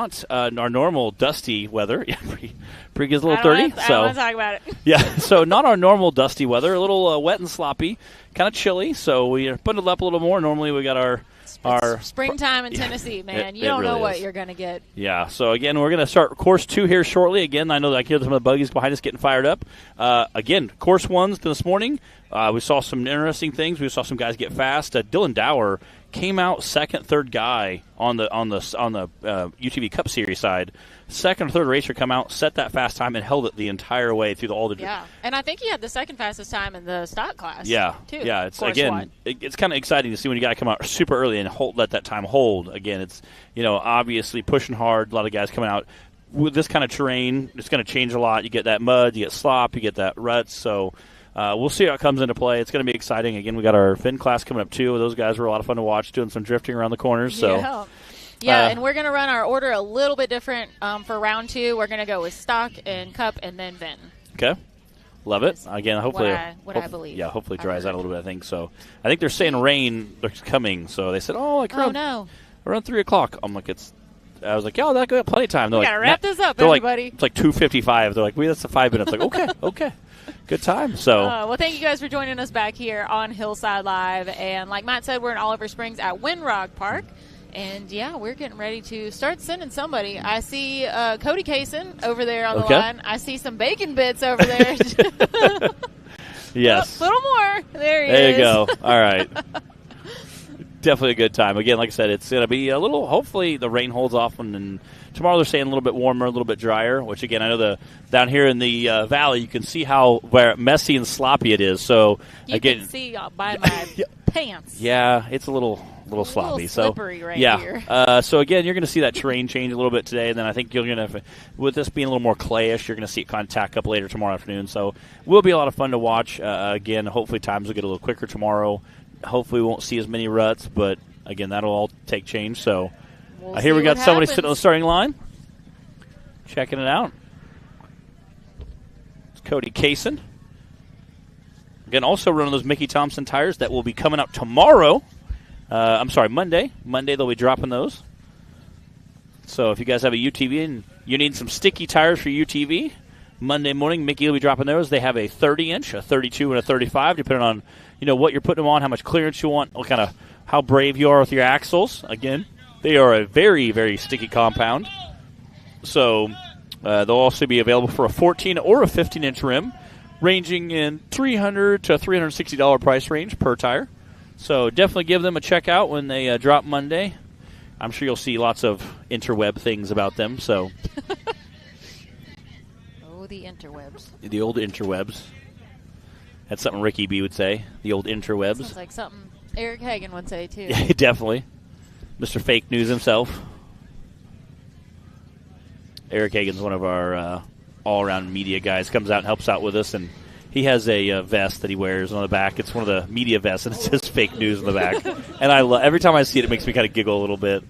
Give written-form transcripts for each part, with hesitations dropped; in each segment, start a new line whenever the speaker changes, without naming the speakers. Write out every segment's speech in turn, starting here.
not our normal dusty weather. Yeah, pretty good, a little dirty.
I don't want to talk about it.
Yeah, so not our normal dusty weather. A little wet and sloppy, kind of chilly. So we bundled up a little more. Normally we got our
springtime in Tennessee, man. You don't
really
know what
is.
you're going to get.
Yeah, so again, we're going to start Course 2 here shortly. Again, I know that I hear some of the buggies behind us getting fired up. Again, Course 1's this morning. We saw some interesting things. We saw some guys get fast. Dylan Dower came out second, third guy on the UTV Cup Series side. Second or third racer come out, set that fast time, and held it the entire way through all the.
Yeah, and I think he had the second fastest time in the stock class.
Yeah,
too.
Yeah. It's it's kind of exciting to see when you got to come out super early and let that time hold. Again, it's obviously pushing hard. A lot of guys coming out with this kind of terrain. It's going to change a lot. You get that mud, you get slop, you get that ruts. So. We'll see how it comes into play. It's going to be exciting. Again, we got our Finn class coming up, too. Those guys were a lot of fun to watch, doing some drifting around the corners. So.
Yeah, and we're going to run our order a little bit different for round 2. We're going to go with stock and cup and then Vin.
Okay. Love it. Again, hopefully.
What I believe.
Yeah, hopefully it dries out a little bit, I think. So I think they're saying rain is coming. So they said, around 3 o'clock. I'm like, I was like, yeah, that got plenty of time.
We got to wrap this up, everybody.
It's like 2:55. They're like, that's 5 minutes. Like, okay. Good time. So,
well, thank you guys for joining us back here on Hillside Live. And like Matt said, we're in Oliver Springs at Windrock Park. And, yeah, we're getting ready to start sending somebody. I see Cody Kaysen over there on the line. I see some bacon bits over there.
Yes.
A little more. There he is.
There you go. All right. Definitely a good time. Again, like I said, it's going to be a little, hopefully the rain holds off, and tomorrow they're saying a little bit warmer, a little bit drier, which, again, I know down here in the valley, you can see where messy and sloppy it is. So,
you can see by my pants.
Yeah, it's a little sloppy.
Slippery
here. So, again, you're going to see that terrain change a little bit today, and then I think you're going to, with this being a little more clayish, you're going to see it kind of tack up later tomorrow afternoon. So, it will be a lot of fun to watch. Again, hopefully times will get a little quicker tomorrow. Hopefully we won't see as many ruts, but, again, that'll all take change. So, here we got somebody sitting on the starting line, checking it out. It's Cody Kaysen. Again, also running those Mickey Thompson tires that will be coming out tomorrow. Monday. Monday they'll be dropping those. So if you guys have a UTV and you need some sticky tires for UTV, Monday morning Mickey will be dropping those. They have a 30-inch, a 32, and a 35, depending on what you're putting them on, how much clearance you want, what kind of how brave you are with your axles. Again, they are a very, very sticky compound. So they'll also be available for a 14 or a 15-inch rim, ranging in $300 to $360 price range per tire. So definitely give them a check out when they drop Monday. I'm sure you'll see lots of interweb things about them. So,
the interwebs.
The old interwebs. That's something Ricky B would say. The old interwebs.
Sounds like something Eric Hagan would say too.
Yeah, definitely. Mr. Fake News himself. Eric Hagan's one of our all-around media guys. Comes out and helps out with us, and he has a vest that he wears on the back. It's one of the media vests, and it says Fake News on the back. And every time I see it, it makes me kind of giggle a little bit.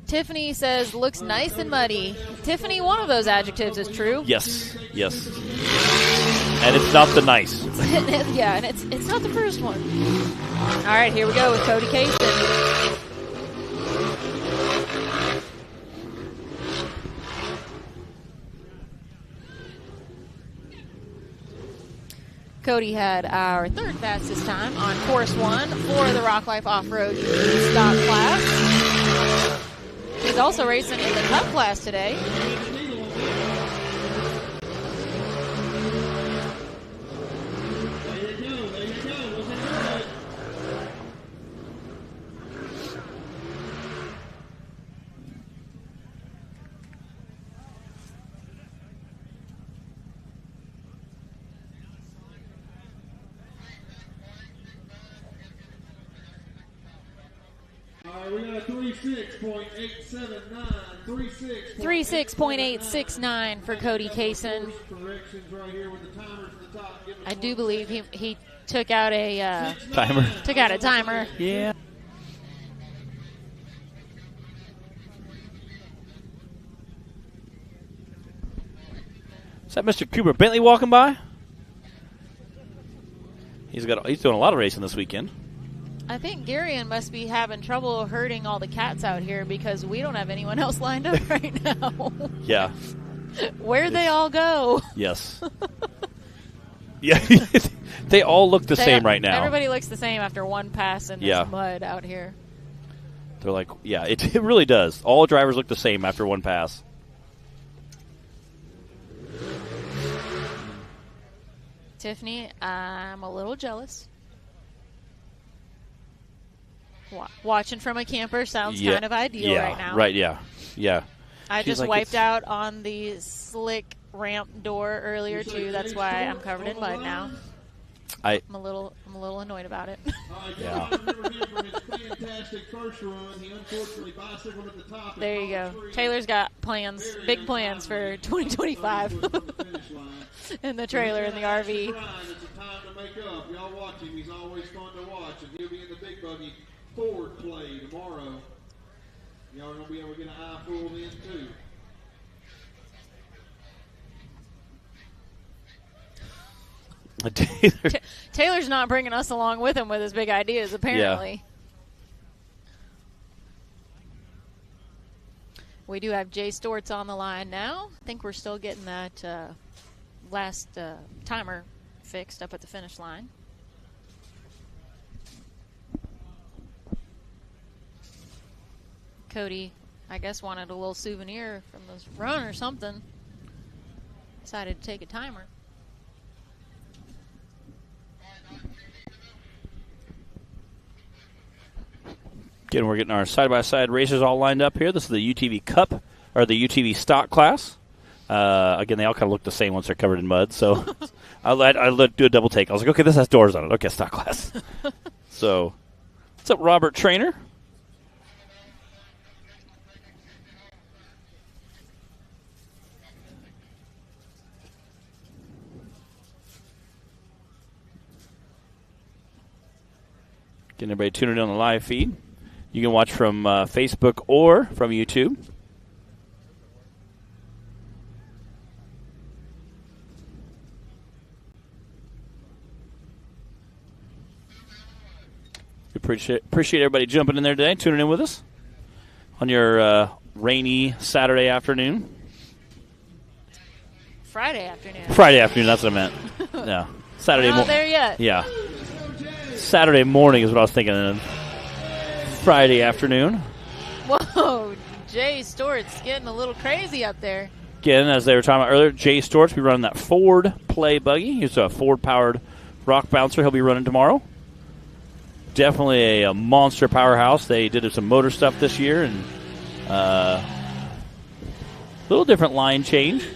Tiffany says, looks nice and muddy. Tiffany, one of those adjectives is true.
Yes. And it's not the nice.
Yeah, and it's not the first one. All right, here we go with Cody Kaysen. Cody had our third fastest time on Course 1 for the Rock Life Off-Road stock class. He's also racing in the Cup class today.
We got a 36.879.
36.869 for Cody Kaysen. I do believe he took out a
timer.
Took out a timer.
Yeah. Is that Mr. Cooper Bentley walking by? He's doing a lot of racing this weekend.
I think Garion must be having trouble herding all the cats out here because we don't have anyone else lined up right now.
Yeah.
Where'd they all go?
Yes. Yeah. They all look the same right now.
Everybody looks the same after one pass in this mud out here.
They're like, yeah, it really does. All drivers look the same after one pass.
Tiffany, I'm a little jealous. Watching from a camper sounds kind of ideal right now.
Right, yeah.
I just wiped out on the slick ramp door earlier, too. That's why I'm covered in mud now. I'm a little annoyed about it.
Yeah.
There you go. Taylor's got big plans for 2025 in the trailer in the RV.
Y'all watch him. He's always fun to watch, and he'll be in the big buggy forward play tomorrow. Y'all are going to be able to get an eye full in, too.
Taylor's not bringing us along with him with his big ideas, apparently. Yeah. We do have Jay Stortz on the line now. I think we're still getting that last timer fixed up at the finish line. Cody, I guess, wanted a little souvenir from this run or something. Decided to take a timer.
Again, we're getting our side-by-side racers all lined up here. This is the UTV Cup, or the UTV stock class. Again, they all kind of look the same once they're covered in mud. So I do a double take. I was like, okay, this has doors on it. Okay, stock class. So what's up, Robert Trainer? Getting everybody tuning in on the live feed. You can watch from Facebook or from YouTube. Appreciate everybody jumping in there today, tuning in with us on your rainy Saturday afternoon.
Friday afternoon.
Friday afternoon, that's what I meant. Yeah. Saturday morning.
Not there yet.
Yeah. Saturday morning is what I was thinking of. Friday afternoon.
Whoa, Jay Stort's getting a little crazy up there.
Again, as they were talking about earlier, Jay Stort's be running that Ford Play buggy. He's a Ford-powered rock bouncer he'll be running tomorrow. Definitely a monster powerhouse. They did some motor stuff this year, and a little different line change.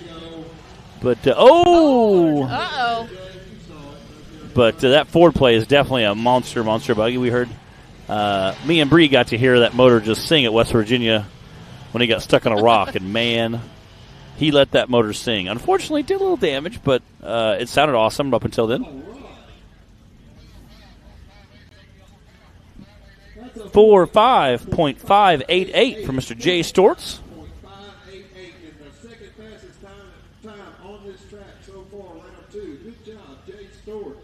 But,
Uh-oh.
But that Ford Play is definitely a monster buggy. We heard me and Bree got to hear that motor just sing at West Virginia when he got stuck on a rock, and man, he let that motor sing. Unfortunately, did a little damage, but it sounded awesome up until then. 4.588 for Mr. Jay Stortz.
Good job, Jay Stortz.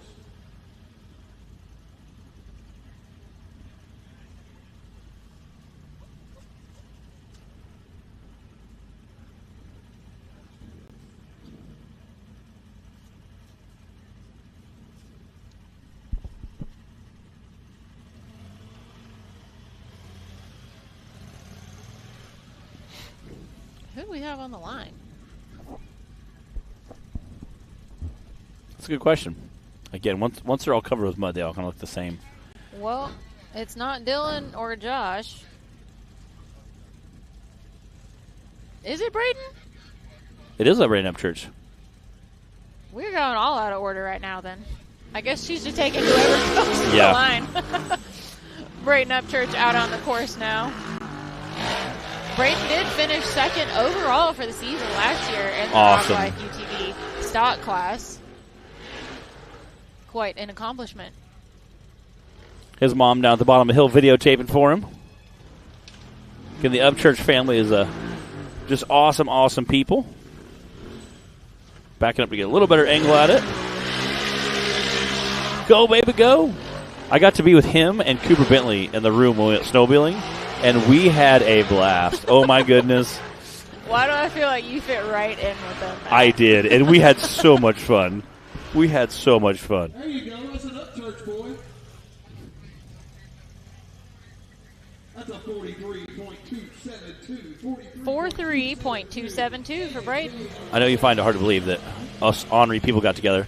Who do we have on the line?
That's a good question. Again, once they're all covered with mud, they all kind of look the same.
Well, it's not Dylan or Josh. Is it Braden?
It is a Braden Upchurch.
We're going all out of order right now, then. I guess she's just taking whoever comes to the line. Braden Upchurch out on the course now. Braden did finish second overall for the season last year in the Rock Life UTV stock class. Quite an accomplishment.
His mom down at the bottom of the hill videotaping for him. Again, the Upchurch family is just awesome people. Backing up to get a little better angle at it. Go, baby, go. I got to be with him and Cooper Bentley in the room when we went snowmobiling, and we had a blast. Oh, my goodness.
Why do I feel like you fit right in with them?
I did, and we had so much fun. We had so much fun.
There you go. That's an up church, boy. That's a 43.272.
43.272 for Braden.
I know you find it hard to believe that us ornery people got together.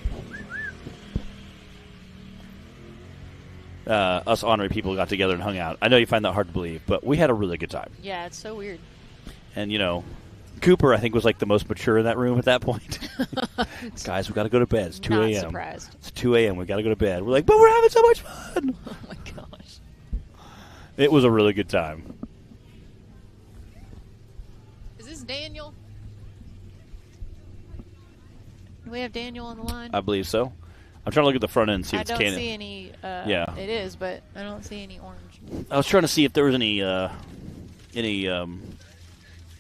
Us ornery people got together and hung out. I know you find that hard to believe, but we had a really good time.
Yeah, it's so weird.
And, you know, Cooper, I think, was like the most mature in that room at that point. Guys, we got to go to bed. It's 2 a.m.
Not surprised.
It's 2 a.m. We got to go to bed. We're like, but we're having so much fun.
Oh, my gosh.
It was a really good time.
Is this Daniel? Do we have Daniel on the line?
I believe so. I'm trying to look at the front end and see if
I
it's
don't
Can-Am.
see any.
Yeah.
It is, but I don't see any orange.
I was trying to see if there was any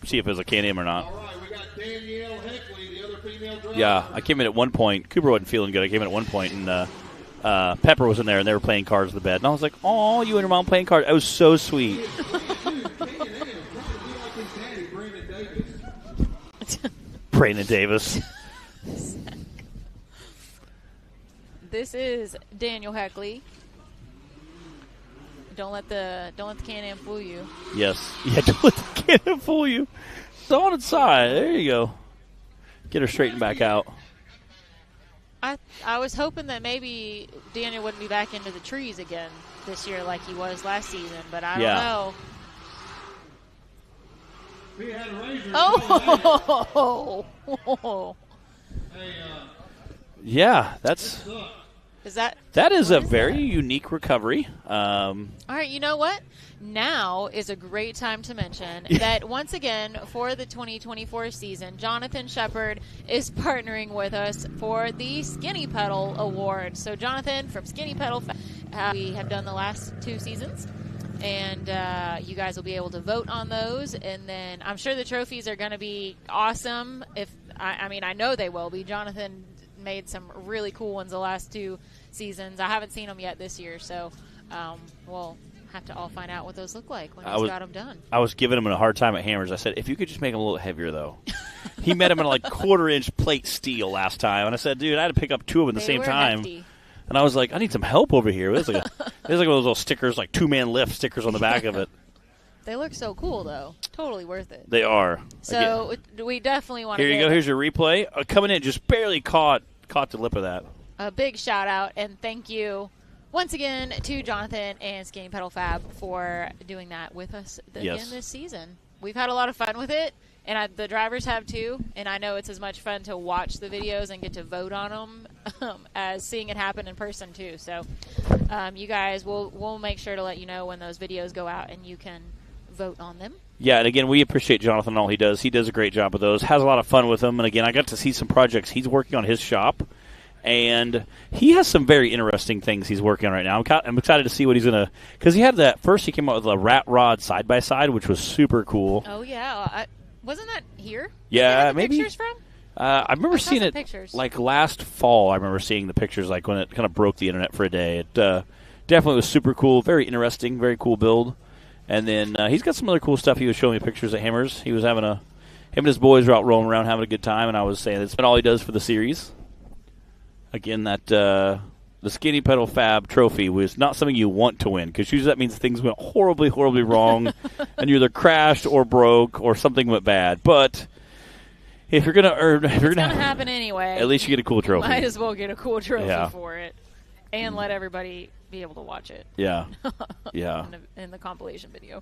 see if it was a Can-Am or not.
All right, we got Danielle Heckley, the other female driver.
Yeah, I came in at one point. Cooper wasn't feeling good. I came in at one point, and Pepper was in there, and they were playing cards in the bed. And I was like, "Oh, you and your mom playing cards." It was so sweet. Brandon Davis.
This is Daniel Heckley. Don't let the Can-Am fool you.
Yes. Yeah, don't let the Can-Am fool you. It's on its side. There you go. Get her straightened back out.
I was hoping that maybe Daniel wouldn't be back into the trees again this year like he was last season, but I don't know.
We had a razor.
Oh!
Hey,
Yeah, that is a very unique recovery.
All right, you know what? Now is a great time to mention that once again for the 2024 season, Jonathan Shepard is partnering with us for the Skinny Pedal Award. So Jonathan from Skinny Pedal, we have done the last 2 seasons, and you guys will be able to vote on those. And then I'm sure the trophies are going to be awesome. I know they will be. Jonathan made some really cool ones the last 2 seasons. I haven't seen them yet this year, so we'll have to all find out what those look like when he's got them done.
I was giving him a hard time at Hammers. I said, if you could just make them a little heavier, though. He met him in like 1/4-inch plate steel last time, and I said, dude, I had to pick up 2 of them at the same time.
Hefty.
And I was like, I need some help over here. There's like one of those little stickers, like 2-man lift stickers on the back of it.
They look so cool, though. Totally worth it.
They are.
So we definitely want to.
Here you go. Here's your replay. Coming in, just barely caught the lip of that.
A big shout out and thank you once again to Jonathan and Skinny Pedal Fab for doing that with us again this season. We've had a lot of fun with it, and the drivers have too. And I know it's as much fun to watch the videos and get to vote on them as seeing it happen in person too. So you guys, we'll make sure to let you know when those videos go out and you can vote on them.
Yeah, and again, we appreciate Jonathan and all he does. He does a great job with those. Has a lot of fun with them. And again, I got to see some projects he's working on his shop. And he has some very interesting things he's working on right now. I'm excited to see what he's going to – because he had that – first he came out with a rat rod side-by-side, which was super cool.
Oh, yeah. Wasn't that here?
Yeah,
maybe. Pictures from?
I remember seeing it
pictures.
like last fall. I remember seeing the pictures like when it kind of broke the internet for a day. It definitely was super cool, very interesting, very cool build. And then he's got some other cool stuff. He was showing me pictures at Hammers. He was having him and his boys were out rolling around having a good time, and I was saying it's been all he does for the series. Again, that the Skinny Pedal Fab trophy was not something you want to win, because usually that means things went horribly, horribly wrong, and you either crashed or broke or something went bad. But if you're going to earn,
it's going to happen anyway.
At least you get a cool trophy.
Might as well get a cool trophy for it, and let everybody be able to watch it.
Yeah, yeah.
in the compilation video.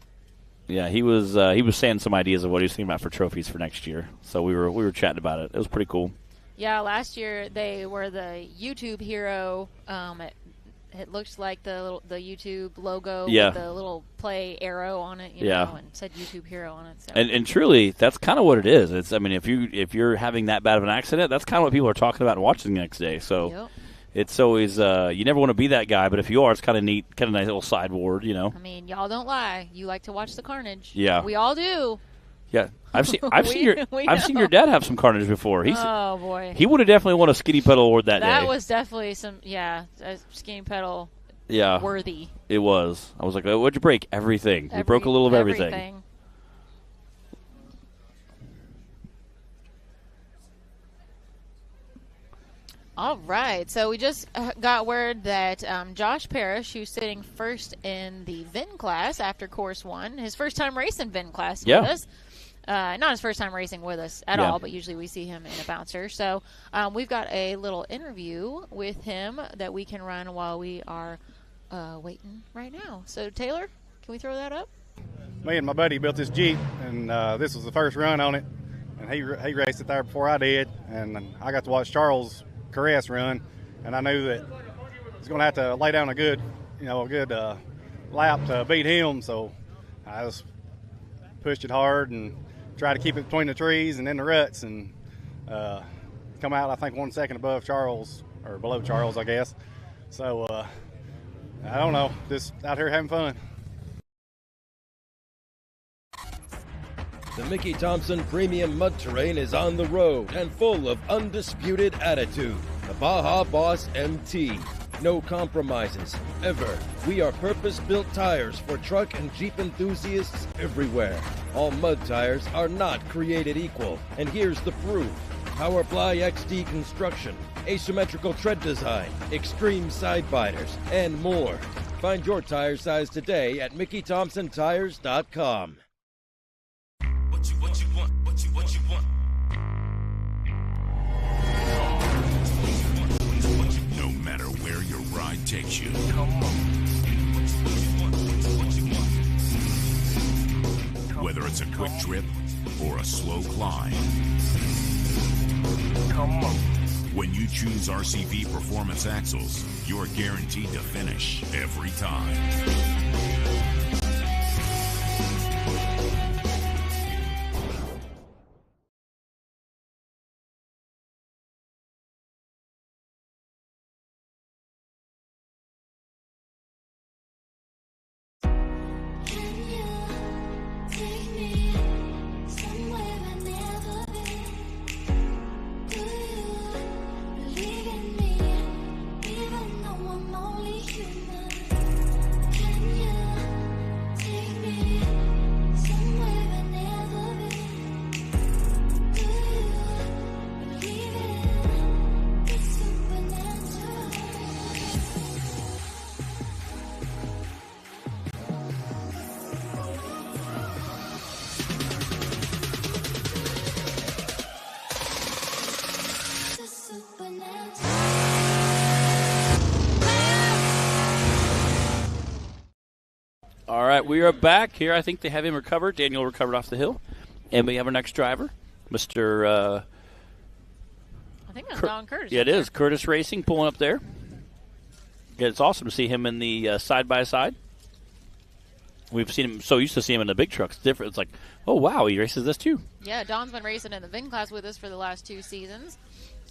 Yeah, he was saying some ideas of what he was thinking about for trophies for next year. So we were chatting about it. It was pretty cool.
Yeah, last year they were the YouTube hero. It looked like the YouTube logo with the little play arrow on it, you know, and said YouTube hero on it. So.
And truly, that's kind of what it is. It's if you're having that bad of an accident, that's kind of what people are talking about and watching the next day. So it's always you never want to be that guy, but if you are, it's kind of neat, kind of nice little sideboard, you know.
I mean, y'all don't lie. You like to watch the carnage.
Yeah,
we all do.
Yeah, I've seen your dad have some carnage before.
Oh boy,
he would have definitely won a Skinny Pedal award that day.
That was definitely some a Skinny Pedal worthy.
It was. I was like, oh, what'd you break? Everything. We broke a little of everything.
All right, so we just got word that Josh Parrish, who's sitting first in the VIN class after Course 1, his first time racing VIN class with us. Not his first time racing with us at all, but usually we see him in a bouncer. So we've got a little interview with him that we can run while we are waiting right now. So, Taylor, can we throw that up?
Me and my buddy built this Jeep, and this was the first run on it. And he raced it there before I did, and I got to watch Charles Caress run, and I knew that he's going to have to lay down a good lap to beat him. So I just pushed it hard and tried to keep it between the trees and in the ruts, and come out I think 1 second above Charles, or below Charles, I guess. So I don't know, just out here having fun.
The Mickey Thompson Premium Mud Terrain is on the road and full of undisputed attitude. The Baja Boss MT. No compromises, ever. We are purpose-built tires for truck and Jeep enthusiasts everywhere. All mud tires are not created equal, and here's the proof. Powerfly XD construction, asymmetrical tread design, extreme side biters, and more. Find your tire size today at MickeyThompsonTires.com. What you want?
No matter where your ride takes you. Whether it's a quick trip or a slow climb. When you choose RCV Performance Axles, you're guaranteed to finish every time.
All right, we are back here. I think they have him recovered. Daniel recovered off the hill. And we have our next driver, Mr.
I think that's Don Curtis.
Yeah, it is. Curtis Racing pulling up there. Yeah, it's awesome to see him in the side-by-side. We've seen him, so used to see him in the big trucks. Different. It's like, oh, wow, he races this too.
Yeah, Don's been racing in the VIN class with us for the last 2 seasons.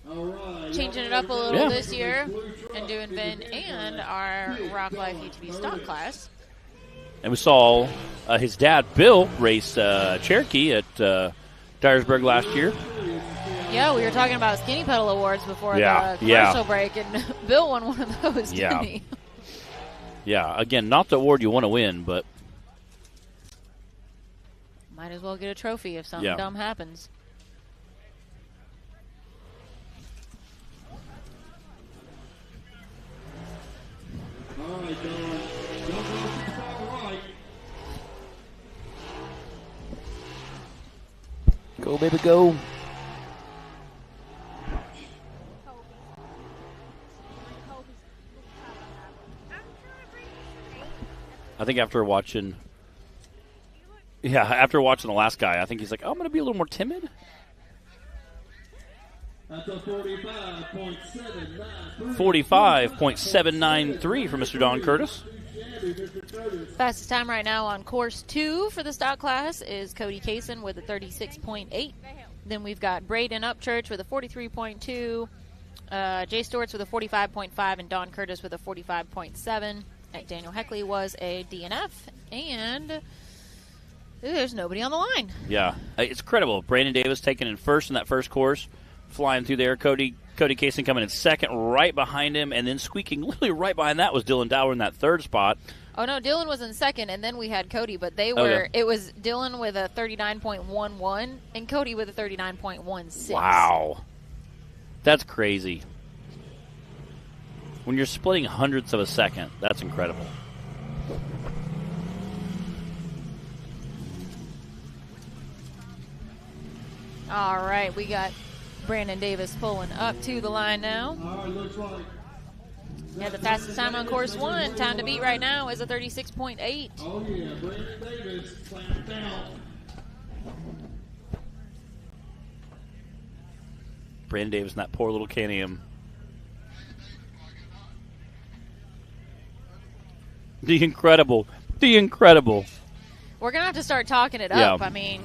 All right.
Changing it up a little this year and doing VIN and our Rock Life UTV stock class.
And we saw his dad, Bill, race Cherokee at Dyersburg last year.
Yeah, we were talking about Skinny Pedal Awards before the commercial break, and Bill won one of those, didn't he?
Yeah, again, not the award you want to win, but
might as well get a trophy if something dumb happens.
All right, Don. Don't go too far right.
Go, baby, go. I think after watching the last guy, I think he's like, oh, I'm going to be a little more timid.
That's a 45.793.
45.793 for Mr. Don Curtis.
Fastest time right now on course 2 for the stock class is Cody Kaysen with a 36.8. Then we've got Braden Upchurch with a 43.2, Jay Storts with a 45.5, and Don Curtis with a 45.7. Daniel Heckley was a DNF, and there's nobody on the line.
Yeah, it's incredible. Brandon Davis taking in first in that first course, flying through there. Cody Cody Kaysen coming in second, right behind him, and then squeaking literally right behind that was Dylan Dower in that third spot.
Oh, no, Dylan was in second, and then we had Cody, but they were, it was Dylan with a 39.11 and Cody with a 39.16.
Wow. That's crazy. When you're splitting hundredths of a second, that's incredible.
All right, we got Brandon Davis pulling up to the line now.
All right, looks like.
Yeah, the fastest time on course 1, time to beat right now, is a 36.8.
Oh, yeah, Brandon Davis clamped out.
Brandon Davis and that poor little Can-Am. The incredible.
We're going to have to start talking it
Yeah.
up. I mean,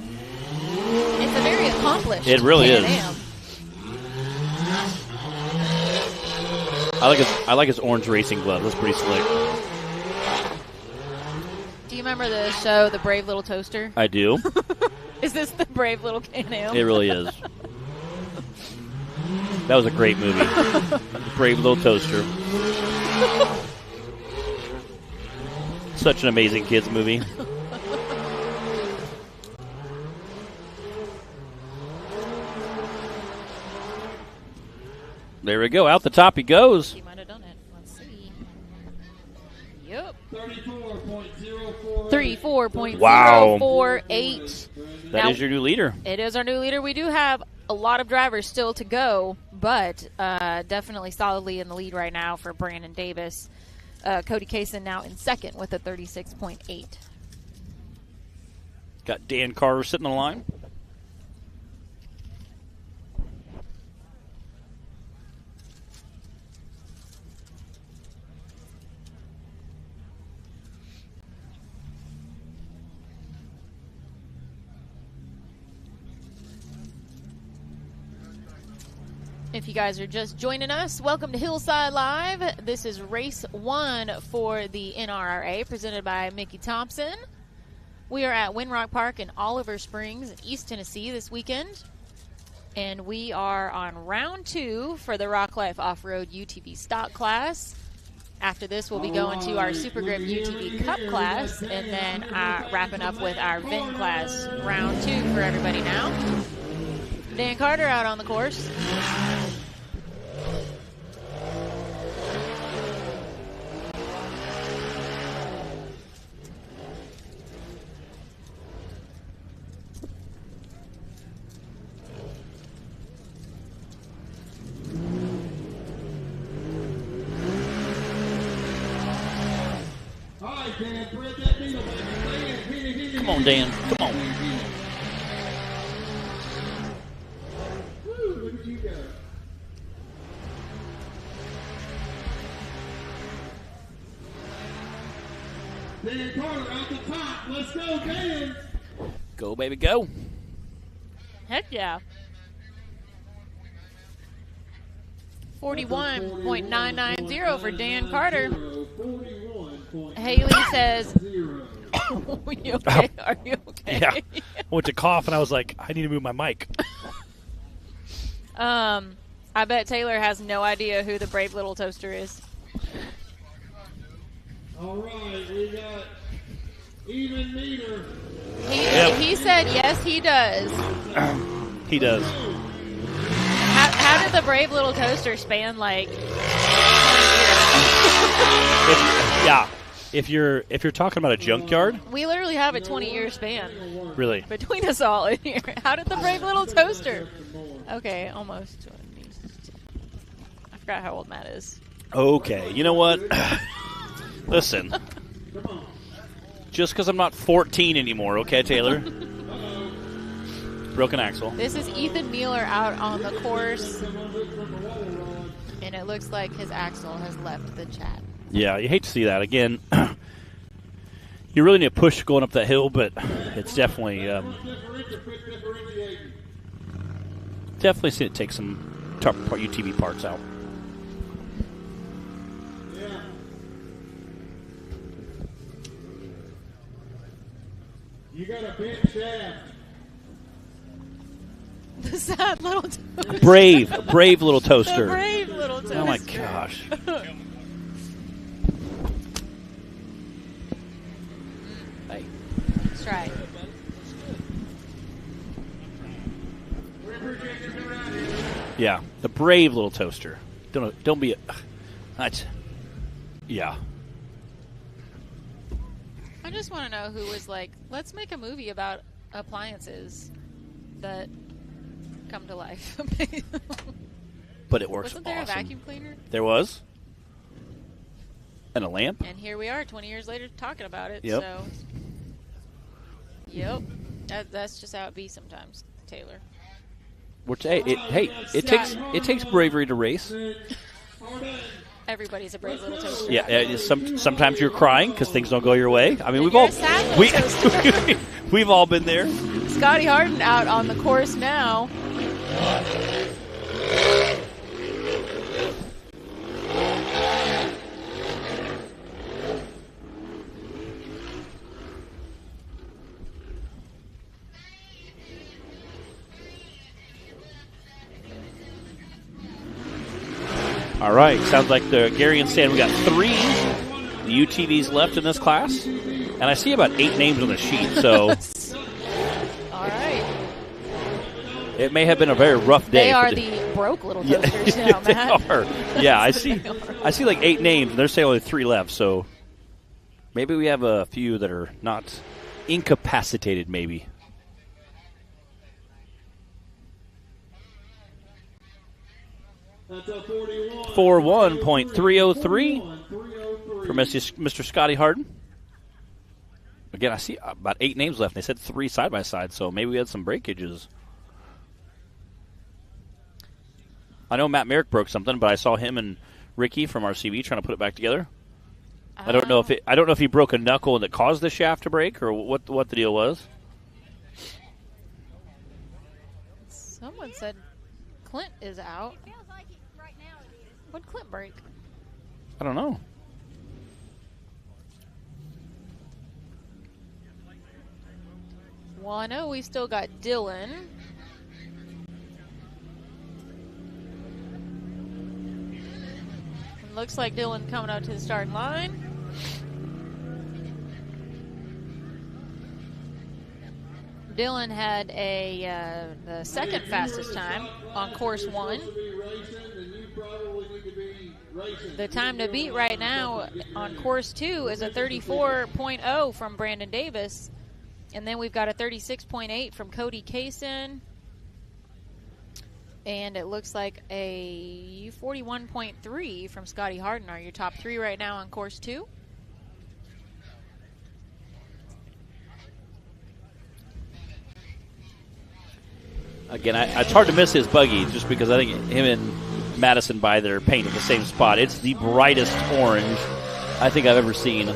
it's a very accomplished
It really is.
Can-Am.
I like his orange racing glove. That's pretty slick.
Do you remember the show, The Brave Little Toaster?
I do.
Is this the Brave Little Can-Am?
It really is. That was a great movie. Brave Little Toaster. Such an amazing kids movie. There we go. Out the top he goes.
He might have done it. Let's see. Yep.
34.048.
34.048.
That
Now,
is your new leader.
It is our new leader. We do have a lot of drivers still to go, but definitely solidly in the lead right now for Brandon Davis. Cody Kaysen now in second with a 36.8.
Got Dan Carter sitting on the line.
If you guys are just joining us, welcome to Hillside Live. This is race 1 for the NRRA, presented by Mickey Thompson. We are at Windrock Park in Oliver Springs, East Tennessee this weekend. And we are on round 2 for the Rock Life Off-Road UTV stock class. After this, we'll be going to our Super Grip UTV Cup class and then wrapping up with our VIN class, round 2 for everybody now. Dan Carter out on the course.
All right, Dan, thread that needle back.
Come on, Dan. Come on.
Woo, look at you go. Dan Carter out the top. Let's go, Dan.
Go, baby, go.
Heck yeah. 41.990 for Dan Carter.
41.0.
Haley says, are you okay? Are you okay?
Yeah. I went to cough, and I was like, I need to move my mic.
I bet Taylor has no idea who the Brave Little Toaster is.
All right, we got even meter.
He said yes, he does.
He does.
How did the Brave Little Toaster span like?
Yeah.
If you're talking about a junkyard,
We literally have a 20-year span
really,
between us all in here. How did the Brave Little Toaster? Okay, almost 20. I forgot how old Matt is.
Okay. You know what? Listen. Just because I'm not 14 anymore, okay, Taylor? Broken axle.
This is Ethan Mueller out on the course, and it looks like his axle has left the chat.
Yeah, you hate to see that. Again, you really need a push going up that hill, but it's definitely definitely seen it take some tough UTV parts out.
Yeah. You got a bent shaft.
The sad little toaster.
Brave little
The
toaster.
brave little toaster.
Oh my gosh. Hey.
Let's try it.
Yeah, the brave little toaster. Don't be. That's. Yeah.
I just want to know who was like, let's make a movie about appliances that come to life.
But it works
Wasn't there
awesome.
a vacuum cleaner?
There was. And a lamp.
And here we are 20 years later talking about it.
Yep.
So, yep. That's just how it be sometimes, Taylor.
Which, it takes bravery to race.
Everybody's a brave little toaster.
Yeah, sometimes you're crying because things don't go your way. I mean,
And
we've all
you're a sad little toaster.
we've all been there.
Scotty Harden out on the course now.
All right, sounds like Gary and Stan, we got 3 UTVs left in this class, and I see about 8 names on the sheet, so
All right.
it may have been a very rough day.
They are
for
the broke little toasters now,
they
Matt.
are. Yeah, I see like 8 names, and they're saying only 3 left, so maybe we have a few that are not incapacitated, maybe.
That's a 41.
41.303 for Mr. Scotty Harden. Again, I see about 8 names left. They said 3 side by side, so maybe we had some breakages. I know Matt Merrick broke something, but I saw him and Ricky from RCV trying to put it back together. I don't know if he broke a knuckle that caused the shaft to break or what the deal was.
Someone said Clint is out. What'd Clint break?
I don't know.
Well, I know we still got Dylan. It looks like Dylan coming out to the starting line. Dylan had the second fastest time on course 1. The time to beat right now on course 2 is a 34.0 from Brandon Davis. And then we've got a 36.8 from Cody Kaysen. And it looks like a 41.3 from Scotty Harden are your top 3 right now on course 2.
Again, it's hard to miss his buggy just because I think him and Madison by their paint at the same spot. It's the brightest orange I think I've ever seen.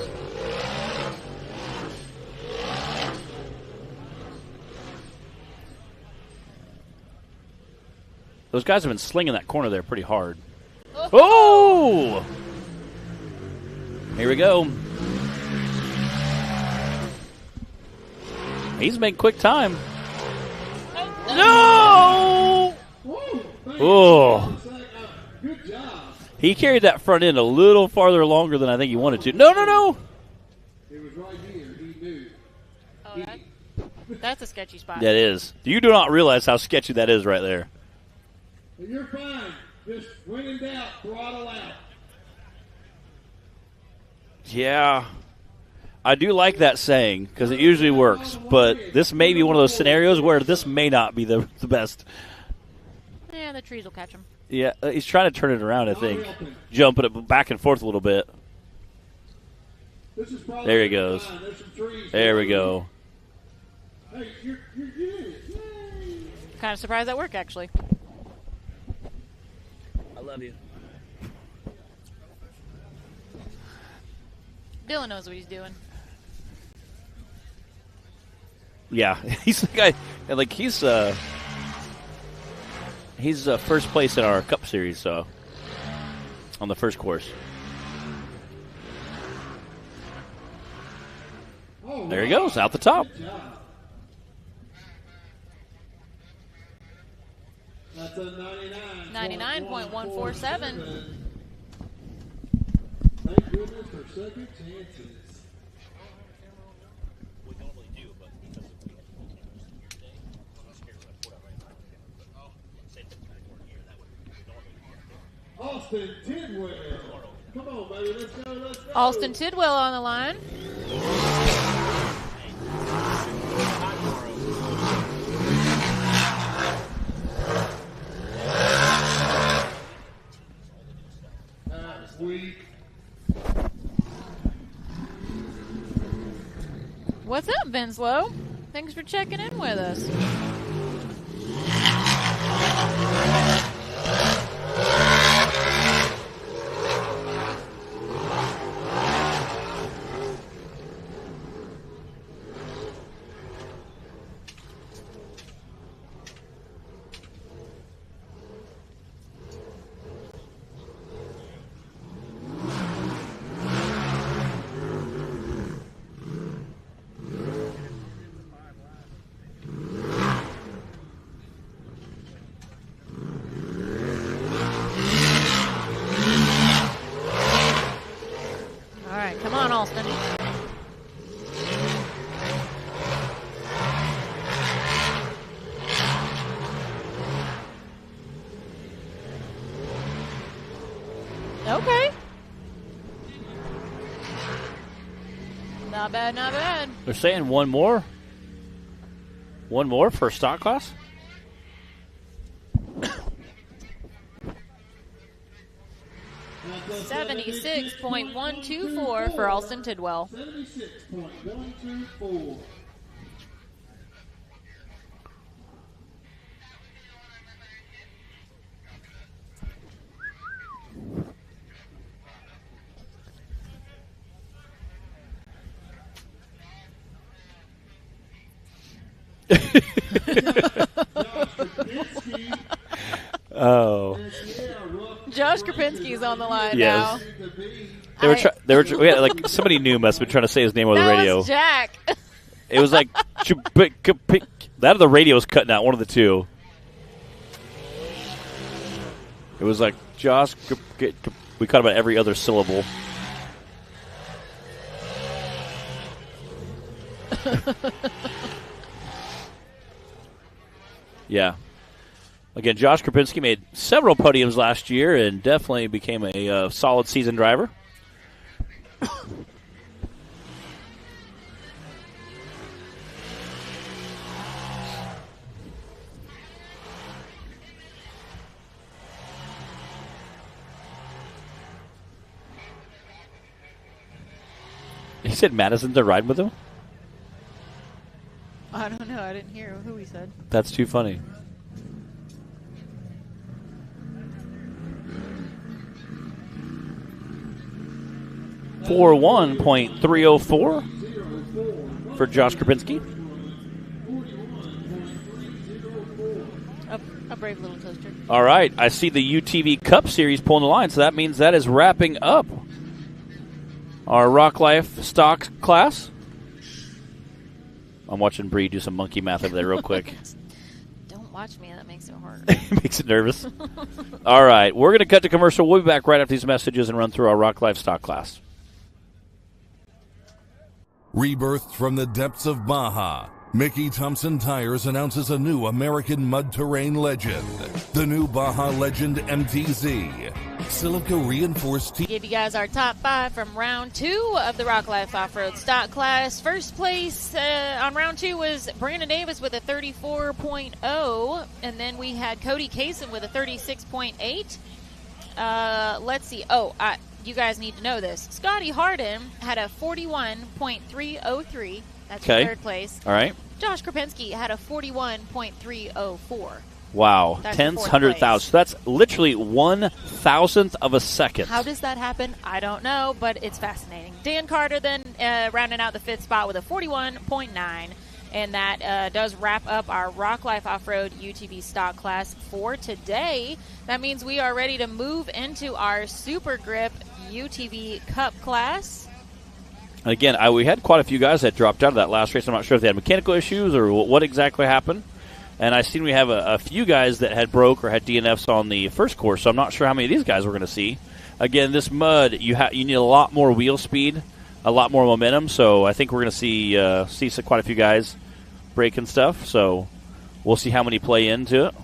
Those guys have been slinging that corner there pretty hard. Oh! Here we go. He's making quick time. No! Oh.
Good job.
He carried that front end a little farther longer than I think he wanted to. No.
It was right here. He knew.
Oh, that's a sketchy spot.
That is. You do not realize how sketchy that is right there.
You're fine. Just when in doubt, throttle out.
Yeah. I do like that saying because it usually works, but this may be one of those scenarios where this may not be the best.
Yeah, the trees will catch him.
Yeah, he's trying to turn it around, I think. Jumping it back and forth a little bit.
This is probably
There he goes.
fine. There's some trees
There we go.
Hey, you're good. Yay.
Kind of surprised that worked, actually.
I love you.
Dylan knows what he's doing.
Yeah, he's the guy. Like he's first place in our Cup Series, so on the first course. There he goes, out the top.
That's a
99.147.
Thank goodness for second chances. Austin Tidwell. Come on, baby. Let's go. Let's go.
Austin Tidwell on the line.
Week.
What's up, Vinslow? Thanks for checking in with us. All right, come on, Alston. Okay. Not bad, not bad.
They're saying one more. One more for stock class?
76.124 for Alston Tidwell.
76.124.
Oh.
Josh Krapinski's on the line
Yes.
now.
Like somebody new must have been trying to say his name over the
That
radio.
was Jack.
It was like that or the radio was cutting out, one of the two. It was like Josh. We caught about every other syllable. Yeah. Again, Josh Krapinski made several podiums last year and definitely became a solid season driver. He said Madison's a ride with him?
I don't know. I didn't hear who he said.
That's too funny. .304 for Josh Krapinski.
A brave little toaster.
All right, I see the UTV Cup Series pulling the line, so that means that is wrapping up our Rock Life stock class. I'm watching Bree do some monkey math over there real quick.
Don't watch me. That makes it hard.
Makes it nervous. All right, we're going to cut to commercial. We'll be back right after these messages and run through our Rock Life stock class.
Rebirthed from the depths of Baja, Mickey Thompson Tires announces a new American mud terrain legend, the new Baja Legend MTZ. Silica reinforced
Give you guys our top 5 from round 2 of the Rock Life Off-Road Stock Class. First place on round 2 was Brandon Davis with a 34.0, and then we had Cody Kaysen with a 36.8. Let's see. You guys need to know this. Scotty Harden had a 41.303. That's third place.
All right.
Josh Krapinski had a 41.304.
Wow.
That's
Tenths,
fourth
100
place.
thousandths. That's literally 1,000th of a second.
How does that happen? I don't know, but it's fascinating. Dan Carter then rounding out the 5th spot with a 41.9. And that does wrap up our Rock Life Off-Road UTV stock class for today. That means we are ready to move into our Super Grip UTV Cup class.
Again, we had quite a few guys that dropped out of that last race. I'm not sure if they had mechanical issues or what exactly happened. And I seen we have a few guys that had broke or had DNFs on the first course, so I'm not sure how many of these guys we're going to see. Again, this mud, you need a lot more wheel speed, a lot more momentum, so I think we're going to see quite a few guys breaking stuff, so we'll see how many play into it.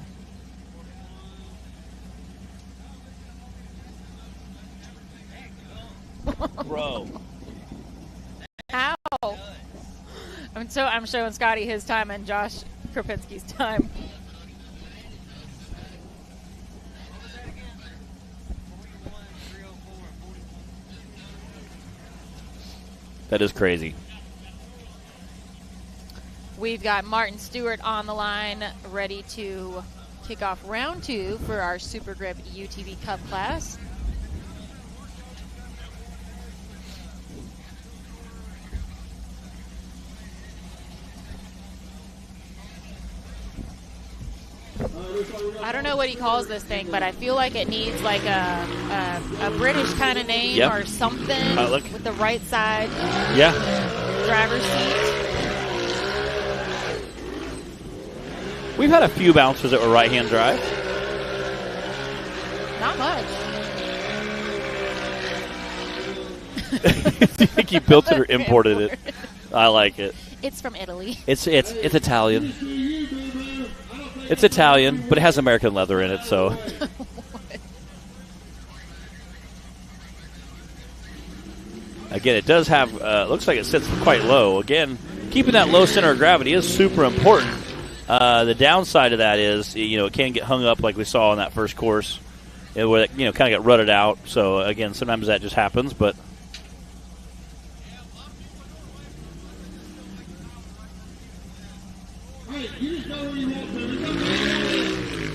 Bro.
Ow. I'm showing Scotty his time and Josh Kropinski's time.
That is crazy.
We've got Martin Stewart on the line, ready to kick off round 2 for our Super Grip UTV Cup class. I don't know what he calls this thing, but I feel like it needs like a British kind of name or something with the right side driver's seat.
We've had a few bouncers that were right-hand drive.
Not much.
Do you think he built it or imported it? I like it.
It's from Italy.
It's Italian. It's Italian, but it has American leather in it, so. Again, it does have, looks like it sits quite low. Again, keeping that low center of gravity is super important. The downside of that is, it can get hung up like we saw in that first course, where it, kind of get rutted out. So, again, sometimes that just happens, but.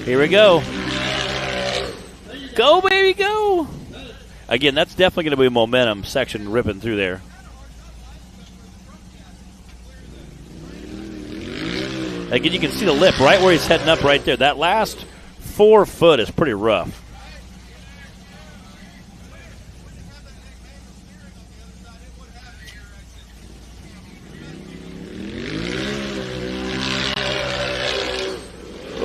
Here we go. Go, baby, go. Again, that's definitely going to be a momentum section ripping through there. Again, you can see the lip right where he's heading up right there. That last 4 foot is pretty rough.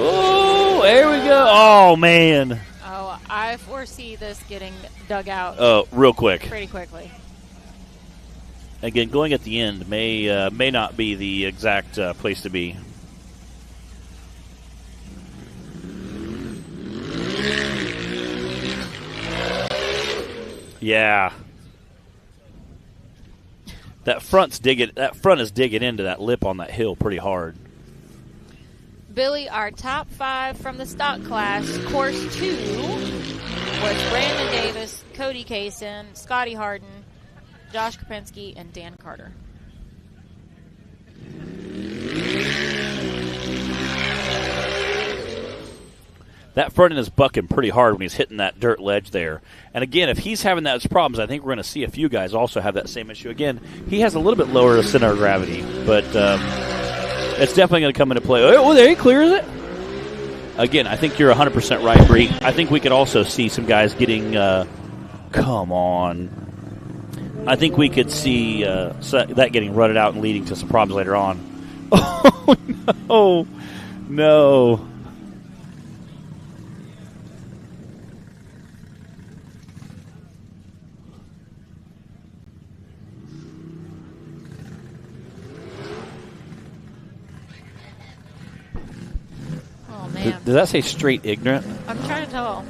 Oh, there we go. Oh, man.
Oh, I foresee this getting dug out.
Oh, real quick.
Pretty quickly.
Again, going at the end may not be the exact place to be. Yeah. That front is digging into that lip on that hill pretty hard.
Billy, our top 5 from the stock class, course 2, was Brandon Davis, Cody Kaysen, Scotty Harden, Josh Kropinski, and Dan Carter.
That front end is bucking pretty hard when he's hitting that dirt ledge there. And again, if he's having those problems, I think we're going to see a few guys also have that same issue. Again, he has a little bit lower center of gravity, but it's definitely going to come into play. Oh, there he clears it. Again, I think you're 100% right, Bree. I think we could also see some guys getting, come on. I think we could see that getting rutted out and leading to some problems later on. Oh, no. No. Does that say straight ignorant?
I'm trying to tell.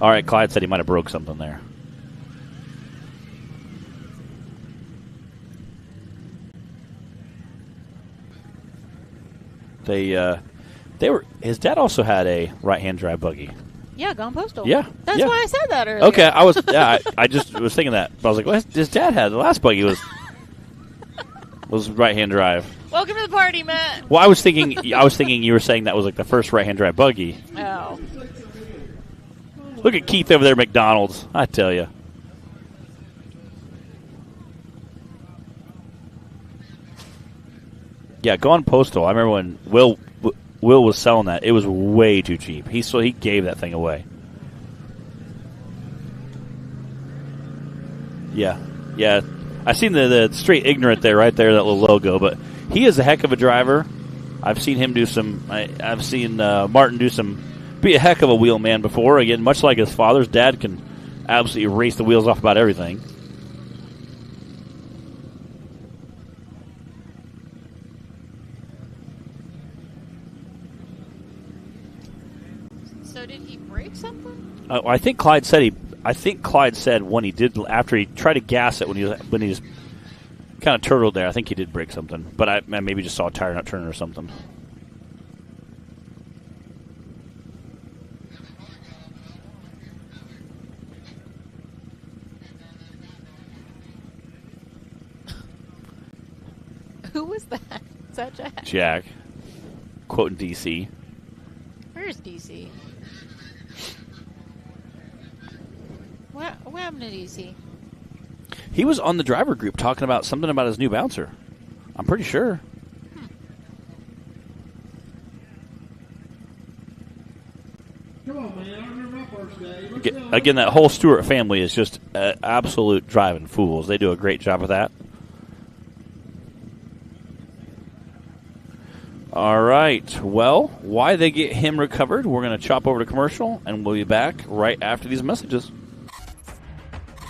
All right, Clyde said he might have broke something there. His dad also had a right-hand drive buggy.
Yeah, gone postal.
Yeah.
That's why I said that earlier.
Okay, I just was thinking that. But I was like, well, his dad had the last buggy was right-hand drive.
Welcome to the party, Matt.
Well, I was thinking you were saying that was like the first right-hand drive buggy.
Oh.
Look at Keith over there, McDonald's. I tell you. Yeah, gone postal. I remember when Will was selling that. It was way too cheap. He gave that thing away. Yeah. I seen the straight ignorant there, right there, that little logo. But He is a heck of a driver. I've seen him do some. I've seen Martin be a heck of a wheelman before. Again, much like his father's dad can absolutely race the wheels off about everything.
So did he break something?
I think Clyde said when he did, after he tried to gas it when he was kind of turtled there, I think he did break something. But I maybe just saw a tire not turning or something.
Who was that? Is that Jack?
Jack. Quoting DC.
Where's DC? What happened to DC?
He was on the driver group talking about something about his new bouncer. I'm pretty sure.
Come on, man. I remember my first day.
Again, that whole Stewart family is just absolute driving fools. They do a great job of that. All right. Well, why they get him recovered, we're going to chop over to commercial, and we'll be back right after these messages.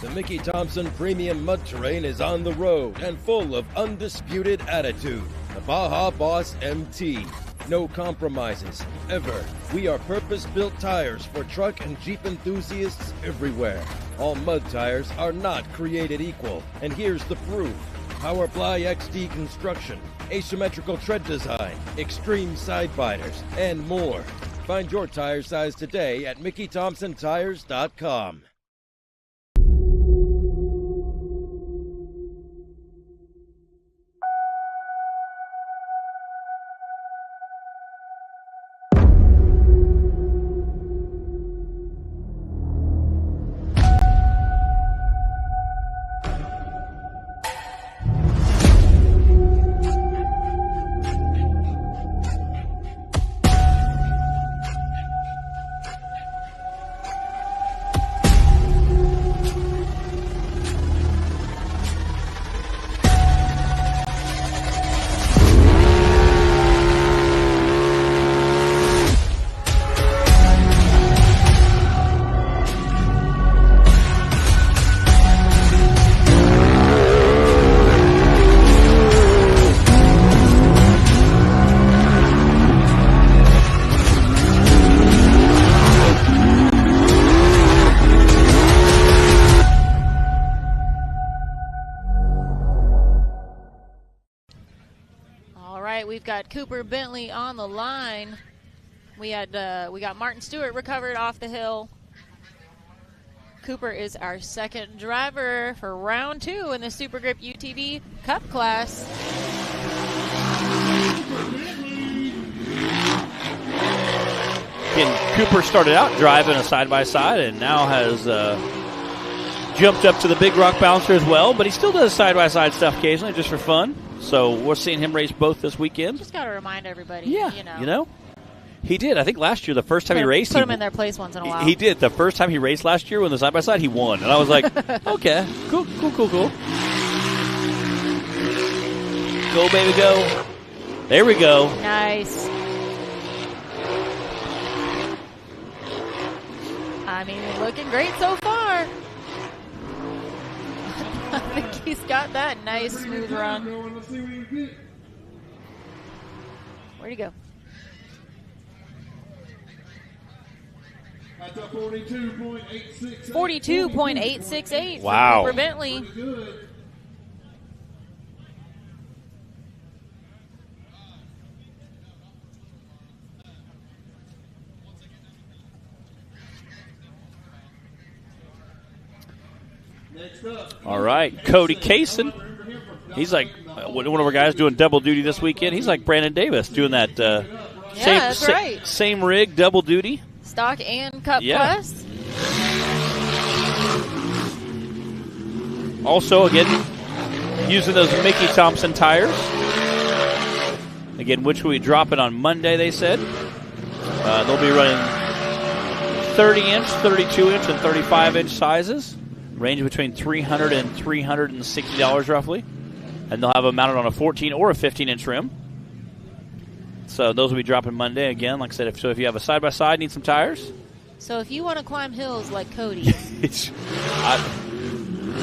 The Mickey Thompson Premium Mud Terrain is on the road and full of undisputed attitude. The Baja Boss MT. No compromises, ever. We are purpose-built tires for truck and Jeep enthusiasts everywhere. All mud tires are not created equal, and here's the proof. Powerply XD construction, asymmetrical tread design, extreme side biters, and more. Find your tire size today at MickeyThompsonTires.com.
We've got Cooper Bentley on the line. We got Martin Stewart recovered off the hill. Cooper is our second driver for round 2 in the Super Grip UTV Cup class.
Again, Cooper started out driving a side-by-side and now has jumped up to the big rock bouncer as well, but he still does side-by-side stuff occasionally just for fun. So we're seeing him race both this weekend.
Just got to remind everybody.
Yeah, you know. He did. I think last year, the first time he raced.
Put him in their place once in a while.
He did. The first time he raced last year when the side-by-side, he won. And I was like, okay, cool. Go, baby, go. There we go.
Nice. I mean, looking great so far. I think he's got that nice smooth run. Where'd he go?
That's a 42.868.
42.868
wow.
for Cooper Bentley.
All right, Cody Kaysen. He's like one of our guys doing double duty this weekend. He's like Brandon Davis doing that same rig, double duty.
Stock and Cup class.
Also, again, using those Mickey Thompson tires. Again, which will be dropping on Monday, they said. They'll be running 30-inch, 32-inch, and 35-inch sizes. Range between $300 and $360 roughly And they'll have them mounted on a 14 or a 15-inch rim. So those will be dropping Monday again. Like I said, if you have a side-by-side, need some tires.
So if you want to climb hills like Cody,
Get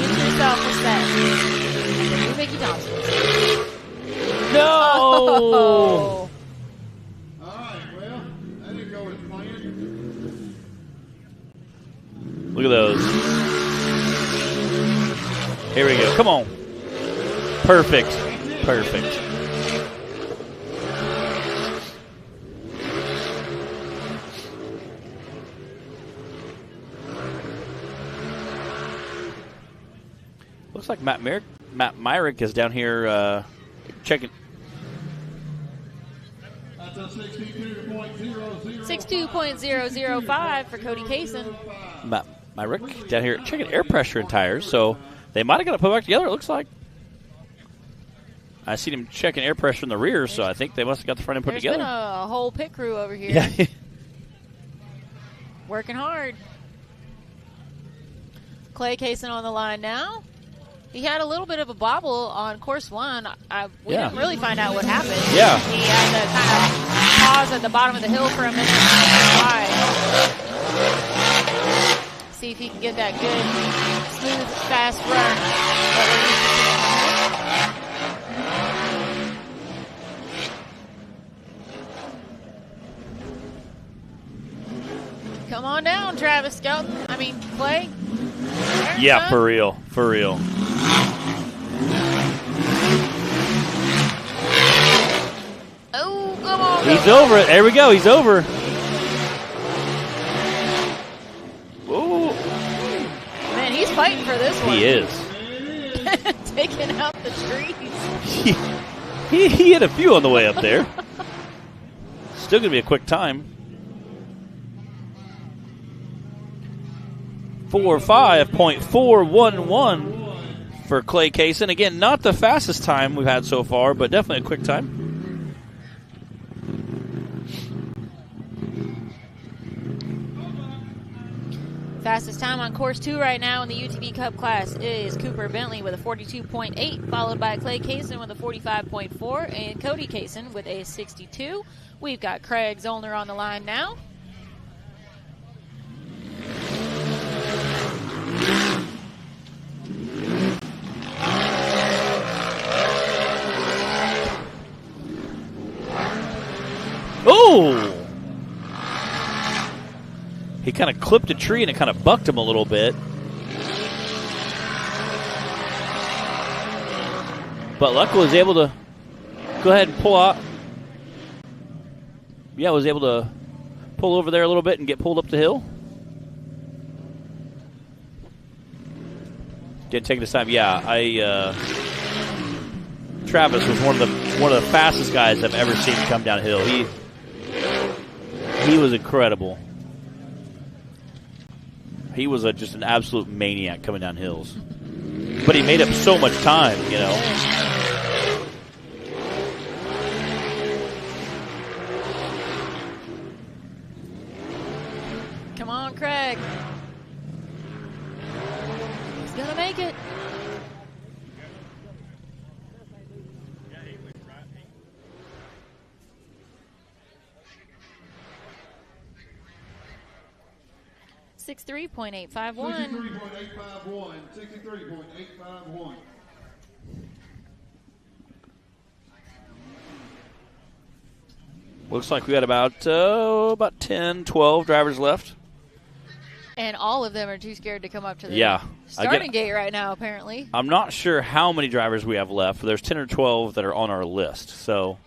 yourself a set. New Mickey Thompson.
No!
Oh.
All right, well, that didn't go as planned.
Look at those. Here we go. Come on. Perfect. Perfect. Looks like Matt Myrick is down here checking.
That's a 62.005.
62.005 for Cody Kaysen.
Matt Myrick down here checking air pressure and tires. So they might have got to put it back together, it looks like. I seen him checking air pressure in the rear, so I think they must have got the front end put together.
There's been a whole pit crew over here.
Yeah.
Working hard. Clay Kaysen on the line now. He had a little bit of a bobble on course one. We didn't really find out what happened.
Yeah.
He had to kind of pause at the bottom of the hill for a minute. See if he can get that good, smooth, fast run that we're used to seeing from him. Come on down, Travis Skelton. Clay.
Yeah, for real. For real.
Oh, come on.
He's over it. There we go. He's over. Ooh.
Man, he's fighting for this one.
He is.
Taking out the trees.
He hit a few on the way up there. Still going to be a quick time. 4.411 for Clay Kaysen. Again, not the fastest time we've had so far, but definitely a quick time.
Fastest time on course 2 right now in the UTV Cup class is Cooper Bentley with a 42.8, followed by Clay Kaysen with a 45.4, and Cody Kaysen with a 62. We've got Craig Zollner on the line now.
Oh! He kind of clipped a tree and it kind of bucked him a little bit. But Luck was able to go ahead and pull out. Yeah, was able to pull over there a little bit and get pulled up the hill. Didn't take his time. Yeah, Travis was one of the fastest guys I've ever seen come downhill. He was incredible. He was just an absolute maniac coming down hills. But he made up so much time, you know.
Come on, Craig. He's going to make it. .851.
63.851.
Looks like we got about 10, 12 drivers left.
And all of them are too scared to come up to the starting gate right now, apparently.
I'm not sure how many drivers we have left. There's 10 or 12 that are on our list. So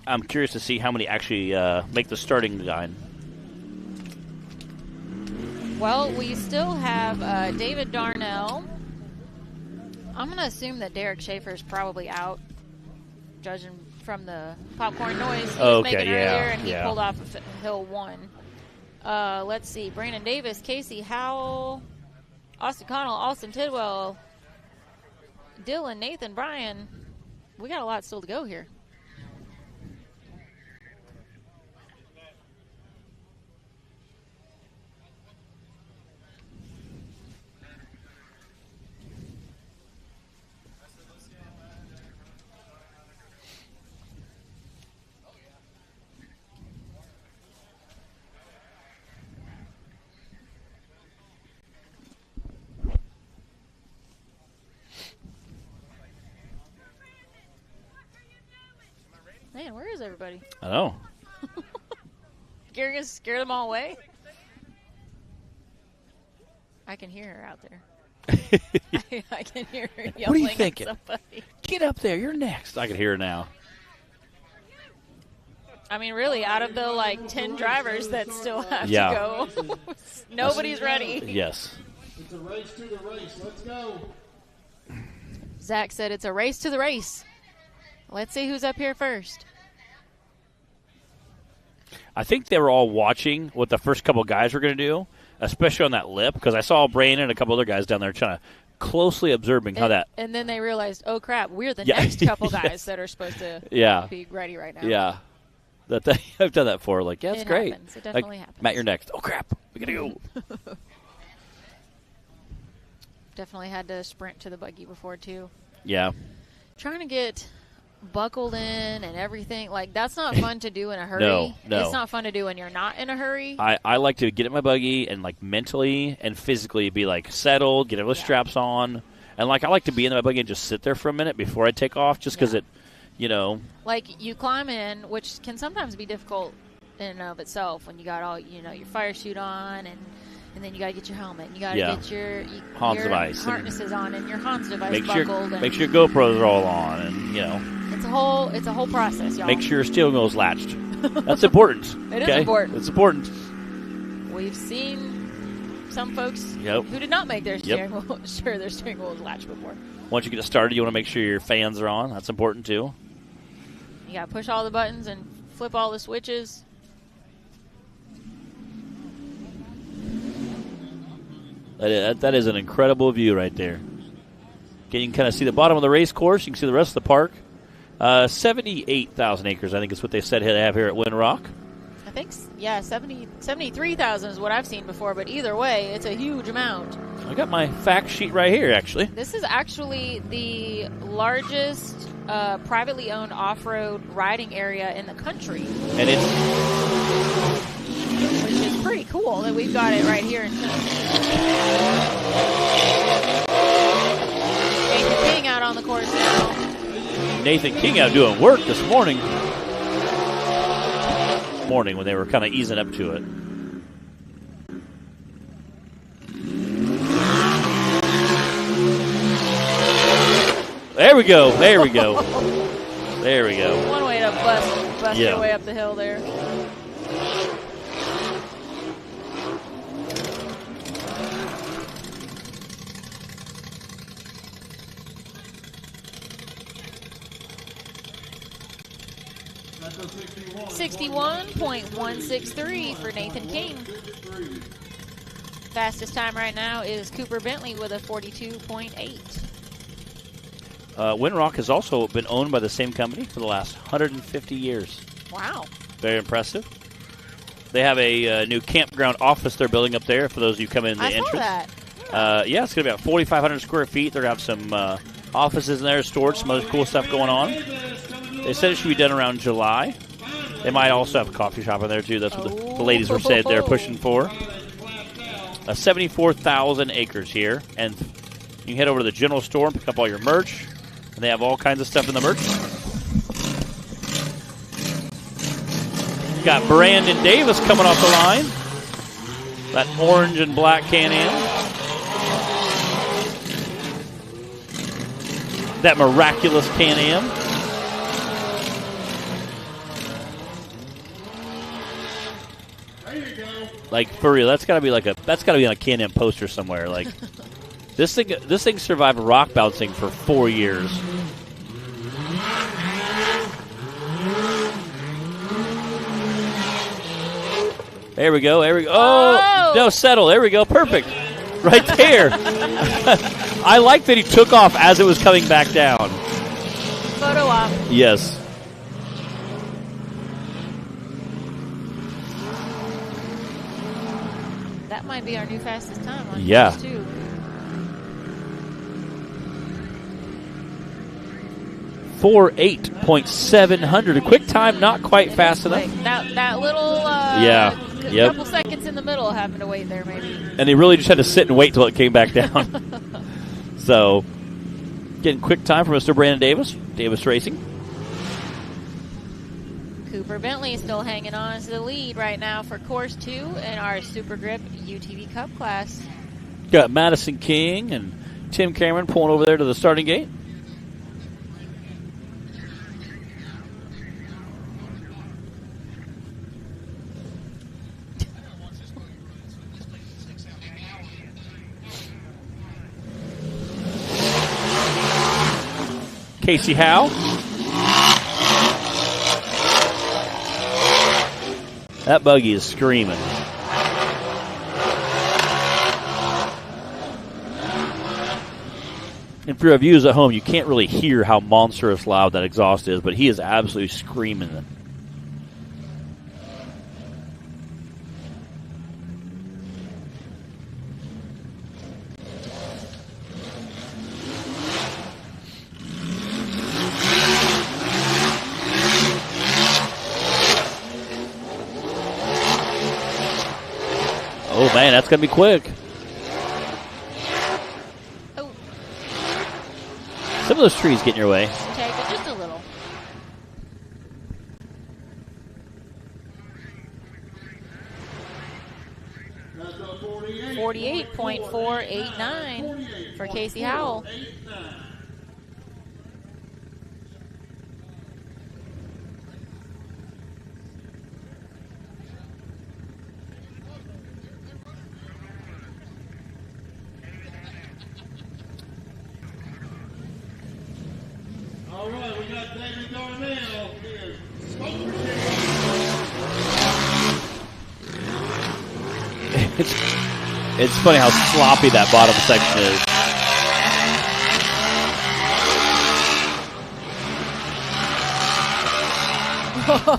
I'm curious to see how many actually make the starting line.
Well, we still have David Darnell. I'm going to assume that Derek Schaefer is probably out, judging from the popcorn noise he was making earlier, and he pulled off of Hill 1. Let's see. Brandon Davis, Casey Howell, Austin Connell, Austin Tidwell, Dylan, Nathan, Brian. We got a lot still to go here. Man, where is everybody?
I know.
You're going to scare them all away? I can hear her out there. I can hear her yelling
What are you thinking?
at somebody.
Get up there. You're next. I can hear her now.
I mean, really, out of the, 10 drivers that still have to go, nobody's ready.
Yes.
It's a race to the race. Let's go.
Zach said it's a race to the race. Let's see who's up here first.
I think they were all watching what the first couple guys were going to do, especially on that lip, because I saw Brandon and a couple other guys down there trying to closely observing how that.
And then they realized, oh, crap, we're the next couple guys that are supposed to be ready right now.
Yeah. I've done that before. Like, yeah, it's great.
Happens. It definitely happens.
Matt, you're next. Oh, crap. We got to go.
Definitely had to sprint to the buggy before, too.
Yeah.
Trying to get buckled in and everything. That's not fun to do in a hurry.
No.
It's not fun to do when you're not in a hurry.
I like to get in my buggy and, mentally and physically be, settled, get all the straps on. And, I like to be in my buggy and just sit there for a minute before I take off just because it,
you climb in, which can sometimes be difficult in and of itself when you got all, your fire chute on and then you got to get your helmet. And you got to get your
Hans device
harnesses on and your Hans device buckled.
Make sure your GoPros are all on and,
It's a whole process, y'all.
Make sure your steering wheel's latched. That's important.
It is important.
It's important.
We've seen some folks who did not make their steering wheel sure their steering wheel was latched before.
Once you get started, you want to make sure your fans are on. That's important, too.
You got to push all the buttons and flip all the switches.
That is an incredible view right there. Okay, you can kind of see the bottom of the race course. You can see the rest of the park. 78,000 acres, I think is what they said they have here at Windrock.
I think, 73,000 is what I've seen before, but either way, it's a huge amount.
I got my fact sheet right here, actually.
This is actually the largest privately owned off-road riding area in the country.
And
which is pretty cool that we've got it right here in Tennessee. Nathan King out on the course now.
Nathan King out doing work this morning. When they were kind of easing up to it. There we go.
One way to bust your way up the hill there.
That's a
61.163 for Nathan King. Fastest time right now is Cooper Bentley with a 42.8.
Windrock has also been owned by the same company for the last 150 years.
Wow.
Very impressive. They have a new campground office they're building up there for those of you coming in the entrance.
I saw that.
Yeah, it's going to be about 4,500 square feet. They're going to have some offices in there, storage, some other cool stuff going on. They said it should be done around July. They might also have a coffee shop in there, too. That's what the ladies were said they're pushing for. 74,000 acres here. And you can head over to the general store and pick up all your merch. And they have all kinds of stuff in the merch. Got Brandon Davis coming off the line. That orange and black Can-Am. That miraculous Can-Am.
There you go.
Like, for real, that's gotta be on a Can-Am poster somewhere. Like, this thing survived rock bouncing for 4 years. There we go. Oh, no, settle. There we go. Perfect. Right there. I like that he took off as it was coming back down.
Photo op.
Yes.
That might be our new fastest time on
Yeah.
course 2.
4:08.700. A quick time, not quite fast enough.
That little couple seconds in the middle having to wait there maybe.
And he really just had to sit and wait till it came back down. So, getting quick time for Mr. Brandon Davis. Davis Racing.
Cooper Bentley still hanging on to the lead right now for Course 2 in our Super Grip UTV Cup class.
Got Madison King and Tim Cameron pulling over there to the starting gate. Casey Howe. That buggy is screaming. And for your viewers at home, you can't really hear how monstrous loud that exhaust is, but he is absolutely screaming it. Oh, man, that's going to be quick.
Oh.
Some of those trees get in your way.
Take it just a little.
That's a
48.489 for Casey Howell.
All right, we got David Darnell here.
It's funny how sloppy that bottom section is.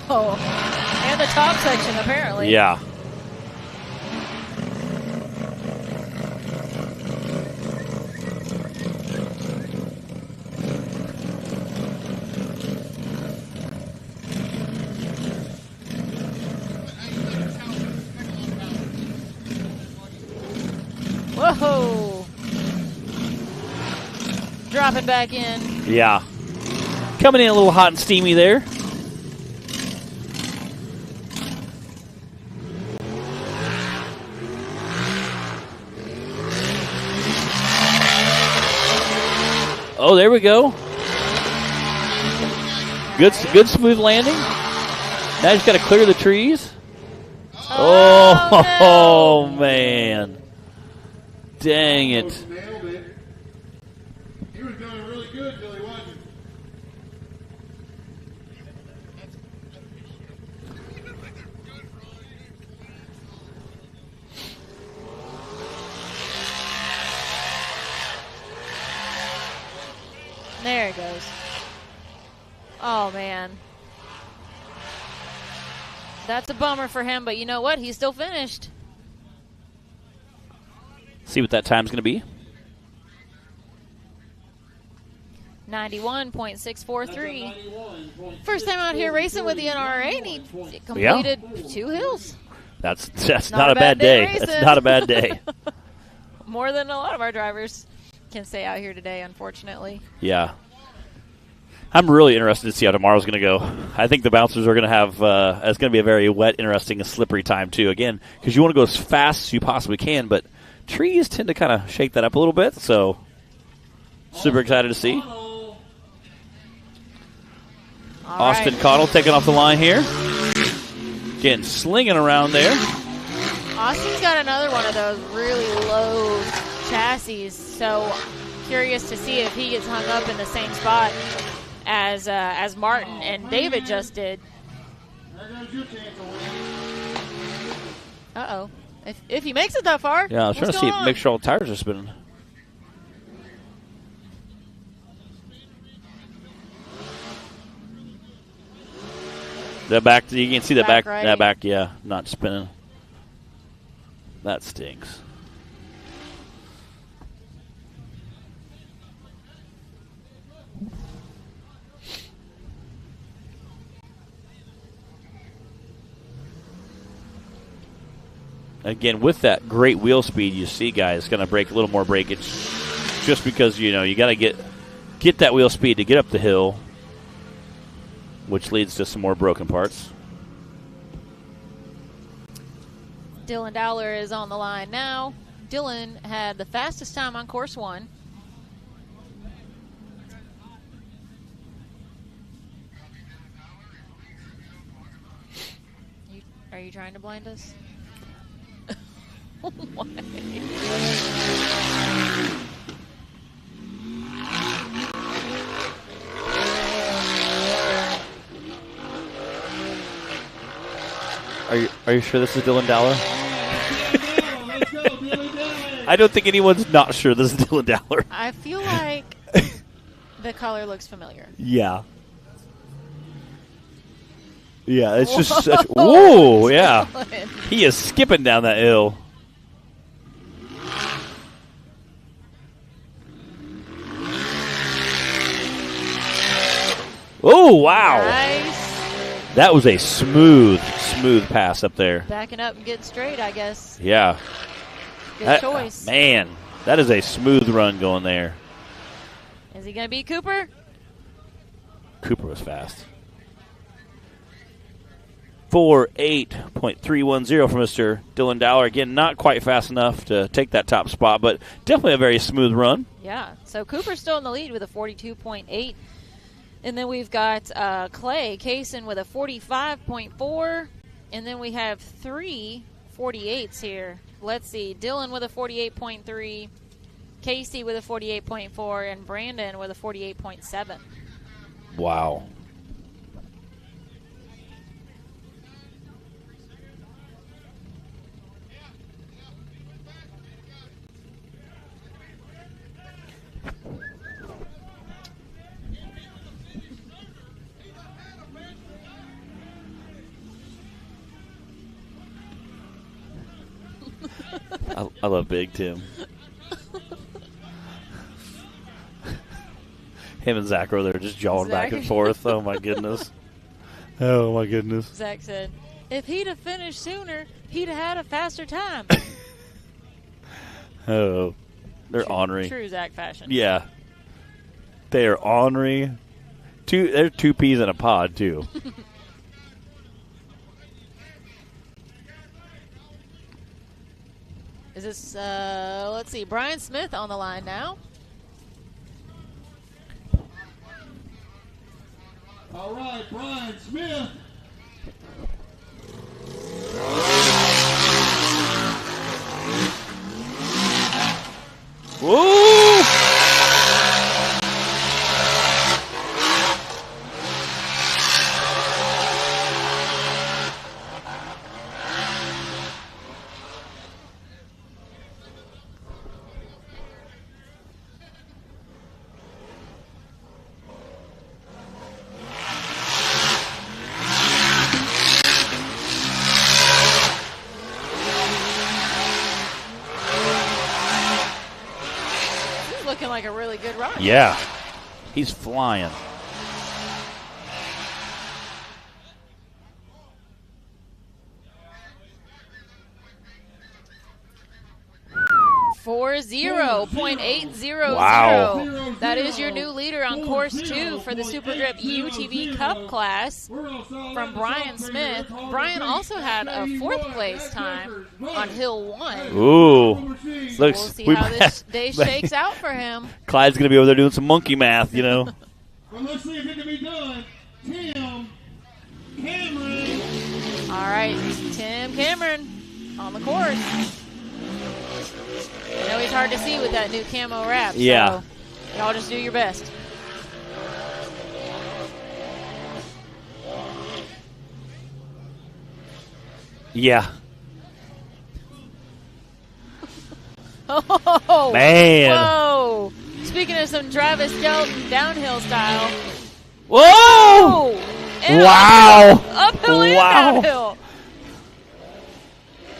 Whoa. And the top section, apparently.
Yeah.
Whoa. Dropping back in.
Yeah. Coming in a little hot and steamy there. Oh, there we go. Good smooth landing. Now he's got to clear the trees. Oh,
no.
Man. Dang it.
Nailed it. He was doing really good till he wasn't.
There it goes. Oh, man. That's a bummer for him, but you know what? He's still finished.
See what that time's going to be.
91.643. First time out here racing with the NRRA, and he completed 2 hills.
That's not a bad day.
racing.
That's not a bad day.
More than a lot of our drivers can stay out here today, unfortunately.
Yeah. I'm really interested to see how tomorrow's going to go. I think the bouncers are going to have it's going to be a very wet, interesting, and slippery time, too. Again, because you want to go as fast as you possibly can, but trees tend to kind of shake that up a little bit, so super excited to see. Austin Cottle taking off the line here. Again, slinging around there.
Austin's got another one of those really low chassis, so curious to see if he gets hung up in the same spot as Martin and David just did. Uh-oh. If he makes it that far.
Yeah, I was trying to see, make sure all the tires are spinning. The back, you can see the back,
right.
that back, yeah, not spinning. That stinks. Again, with that great wheel speed you see, guys, going to break a little more breakage just because, you know, you got to get that wheel speed to get up the hill. which leads to some more broken parts.
Dylan Dowler is on the line now. Dylan had the fastest time on course 1. Are you trying to blind us? Why?
Are you sure this is Dylan Dowler? I don't think anyone's not sure this is Dylan Dowler.
I feel like the color looks familiar.
Yeah. Yeah, it's just such. Whoa, yeah. He is skipping down that hill. Oh, wow.
Nice.
That was a smooth pass up there.
Backing up and getting straight, I guess.
Yeah.
Good choice.
Man, that is a smooth run going there.
Is he going to beat Cooper?
Cooper was fast. 4.8.310 for Mr. Dylan Dowler. Again, not quite fast enough to take that top spot, but definitely a very smooth run.
Yeah. So Cooper's still in the lead with a 42.8. And then we've got Clay Kaysen with a 45.4. And then we have 3 48s here. Let's see. Dylan with a 48.3. Casey with a 48.4. And Brandon with a 48.7.
Wow. I love Big Tim. Him and Zach are there just jawing back and forth. Oh, my goodness. Oh, my goodness.
Zach said, if he'd have finished sooner, he'd have had a faster time.
Oh, they're ornery.
True Zach fashion.
Yeah. They are ornery. They're 2 peas in a pod, too.
Is this, let's see, Brian Smith on the line now.
All right, Brian Smith.
Woo!
Like a really good run.
Yeah. He's flying.
.800.
Wow.
That is your new leader on course 2 for the Super Drip UTV Cup class from Brian Smith. Brian also had a 4th place time on Hill 1.
Ooh.
We'll see how this day shakes out for him.
Clyde's going to be over there doing some monkey math, you know.
Well, let's see if it can be done. Tim Cameron.
All right, Tim Cameron on the course. I know he's hard to see with that new camo wrap.
Yeah.
So y'all just do your best.
Yeah.
Oh,
man.
Whoa. Speaking of some Travis Skelton downhill style.
Whoa!
And
Wow.
Uphill and
Wow.
downhill.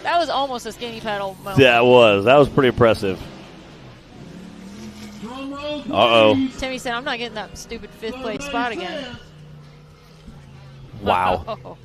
That was almost a skinny pedal moment.
That was pretty impressive. Uh-oh.
Timmy said, I'm not getting that stupid 5th place spot again.
Wow.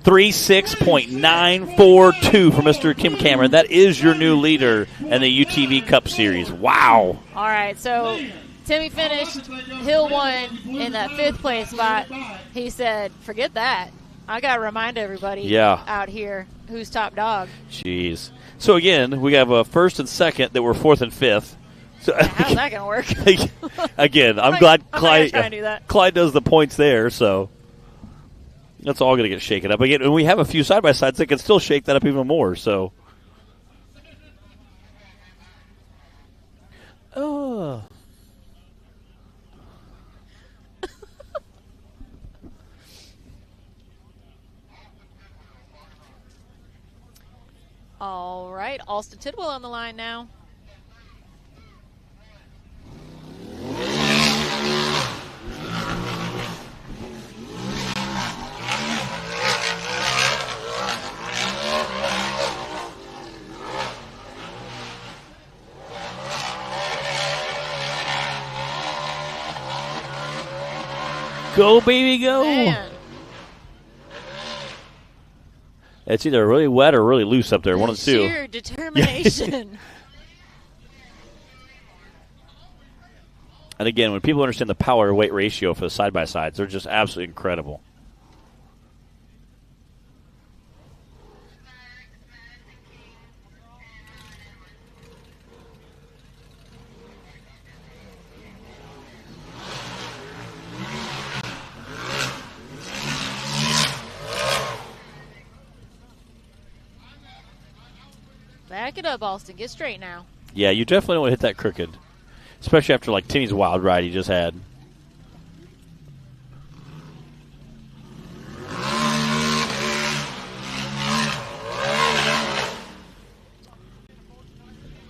36.942 for Mr. Kim Cameron. That is your new leader in the UTV Cup Series. Wow.
All right, so Timmy finished Hill 1 in that 5th place spot. He said, forget that. I got to remind everybody out here who's top dog.
Jeez. So, again, we have a 1st and 2nd that were 4th and 5th. So,
yeah, how's that going to work?
Again, I'm glad Clyde does the points there, so that's all going to get shaken up. Again, and we have a few side-by-sides that can still shake that up even more, so. Oh.
All right, Alston Tidwell on the line now.
Go, baby, go.
Man.
It's either really wet or really loose up there, one of the two.
Sheer determination.
And again, when people understand the power-weight ratio for the side-by-sides, they're just absolutely incredible.
Back it up, Alston. Get straight now.
Yeah, you definitely don't want to hit that crooked, especially after like Timmy's wild ride he just had.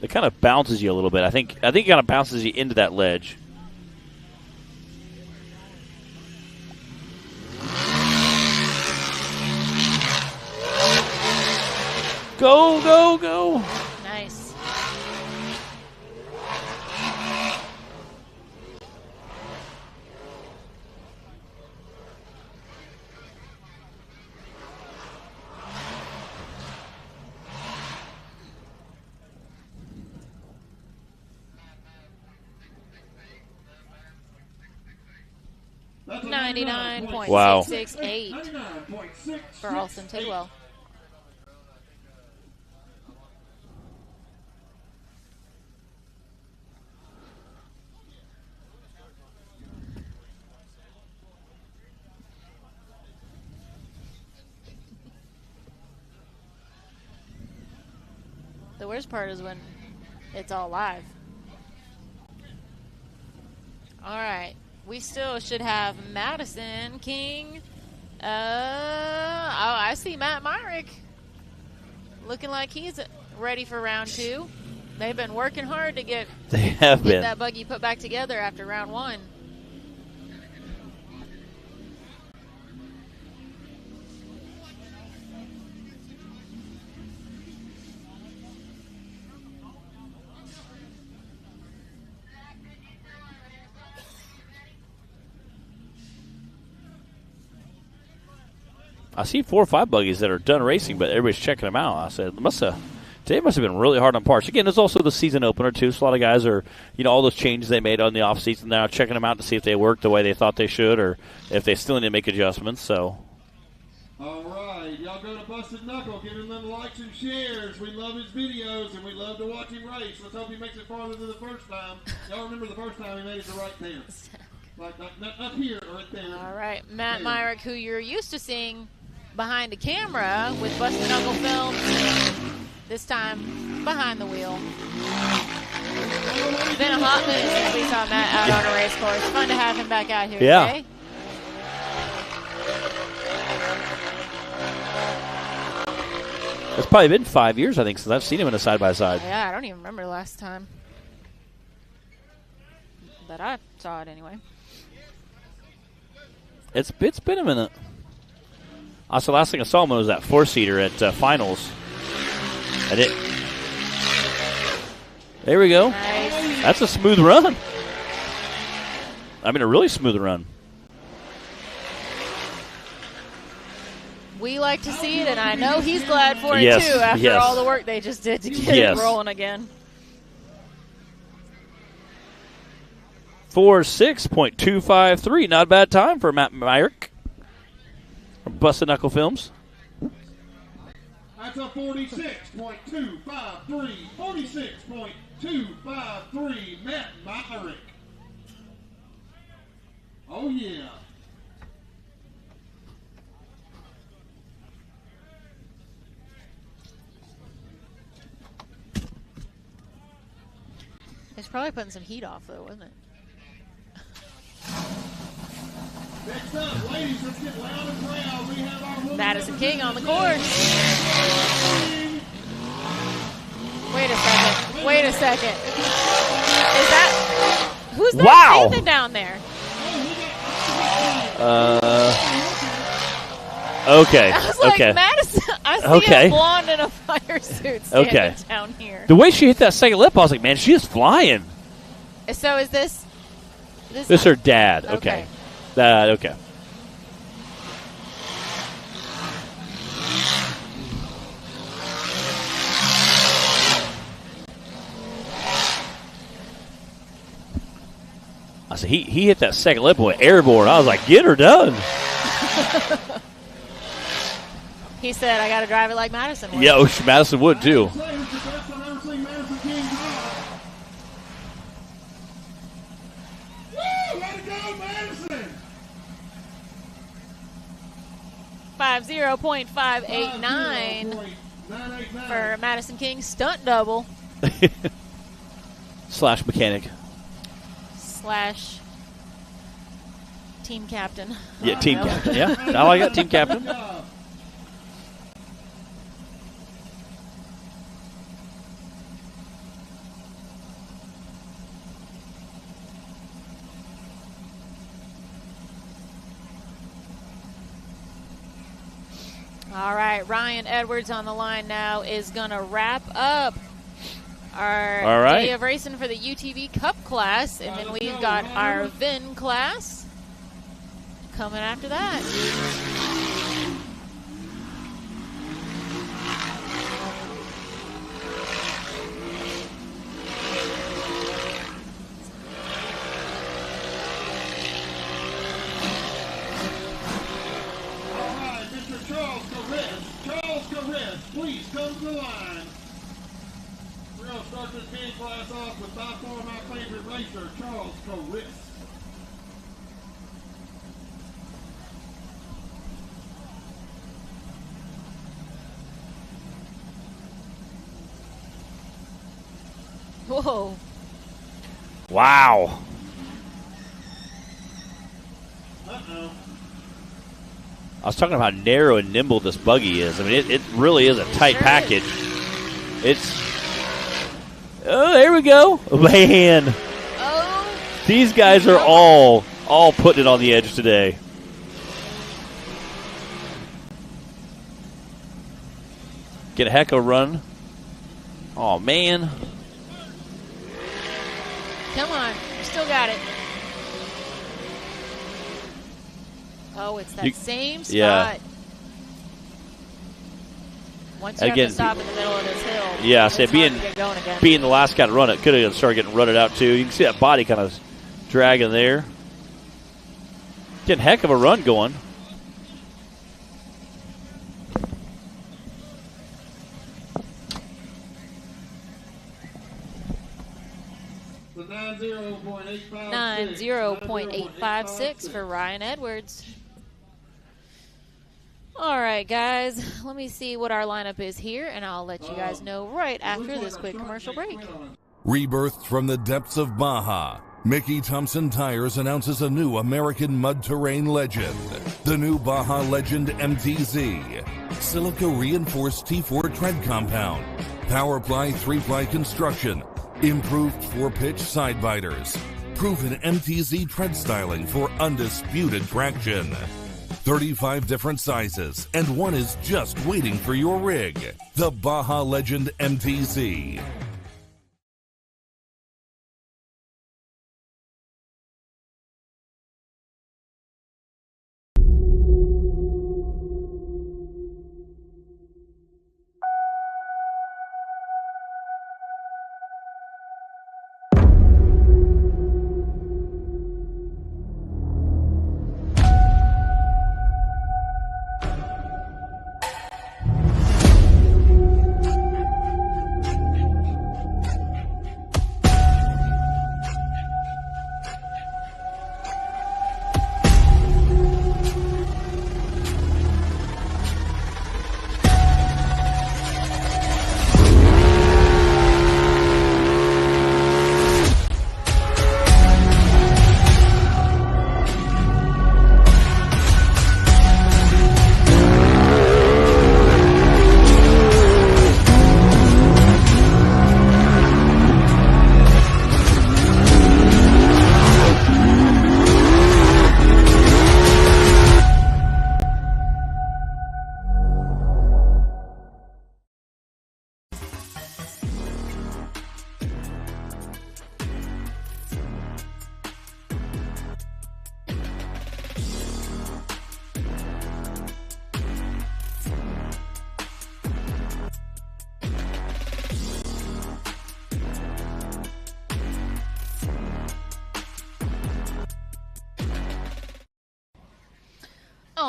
It kind of bounces you a little bit. I think it kind of bounces you into that ledge. Go, go, go.
Nice.
That's a
99.668 for Alston Tidwell. The worst part is when it's all live. All right. We still should have Madison King. I see Matt Myrick looking like he's ready for round 2. They've been working hard to get that buggy put back together after round 1.
I see 4 or 5 buggies that are done racing, but everybody's checking them out. I said, today must have been really hard on parts. Again, there's also the season opener, too, so a lot of guys are, all those changes they made on the offseason, they're checking them out to see if they work the way they thought they should or if they still need to make adjustments. So.
All right, y'all go to Busted Knuckle, giving them likes and shares. We love his videos, and we love to watch him race. Let's hope he makes it farther than the first time. Y'all remember the first time he made it to right there. Like up here or right there.
All right, Matt Myrick, who you're used to seeing behind the camera with Busted Knuckle Films, this time behind the wheel. It's been a hot minute since we saw Matt out on a race course. Fun to have him back out here today.
It's probably been 5 years, I think, since I've seen him in a side-by-side.
Yeah, I don't even remember the last time. But I saw it anyway.
It's been a minute. Also, last thing I saw him was that 4-seater at finals. There we go.
Nice.
That's a smooth run. I mean, a really smooth run.
We like to see it, and I know he's glad for it, too, after all the work they just did to get it rolling again.
46.253. Not a bad time for Matt Myrick from Busted Knuckle Films.
That's a 46.253. 46.253, Matt Myrick. Oh, yeah.
It's probably putting some heat off, though, wasn't it?
Next up, ladies, let's get loud and proud. We have our woman
Madison King on the course. Wait a second. Wait a second. Is that... Who's that
Wow.
standing down there?
Okay.
I was like,
Okay.
Madison, I see
Okay.
a blonde in a fire suit standing
Okay.
down here.
The way she hit that second lip, I was like, man, she is flying.
So is this...
This is her dad. Okay. Okay. I said he hit that second lip with airborne. I was like, get her done.
He said, I got to drive it like Madison would.
Yeah, Madison would too.
Say it's the best I've ever seen Madison King drive. Woo! Let it go, Madison!
50.589 for Madison King stunt double
Slash mechanic.
/ team captain.
Yeah, team captain. Yeah, I like that, team captain.
All right, Ryan Edwards on the line now is going to wrap up our
All right.
day of racing for the UTV Cup class, and then we've got our VIN class coming after that.
All right, Mr. Charles Caress. Charles Caress, please come to the line. We're going to start this big class off with by far my favorite racer, Charles Caress.
Whoa.
Wow.
Uh-oh.
I was talking about how narrow and nimble this buggy is. I mean, it really is a tight
Sure
package. It's. Oh, there we go. Man.
Oh,
These guys are all putting it on the edge today. Get a heck of a run. Oh, man.
come on. You still got it. Oh, it's that same spot.
yeah.
Once you have
Again,
to stop in the middle of this hill.
Yeah,
it's
say
hard
being
to get going again.
the last guy to run it, could have started getting rutted out too. You can see that body kind of dragging there. Getting a heck of a run going.
The 90.856.
90.856 for Ryan Edwards. All right, guys. Let me see what our lineup is here, and I'll let you guys know right after this quick commercial break.
Rebirthed from the depths of Baja, Mickey Thompson Tires announces a new American mud terrain legend. The new Baja Legend MTZ. Silica reinforced T4 tread compound. Powerply 3-ply construction. Improved 4-pitch side biters. Proven MTZ tread styling for undisputed traction. 35 different sizes, and one is just waiting for your rig. The Baja Legend MTZ.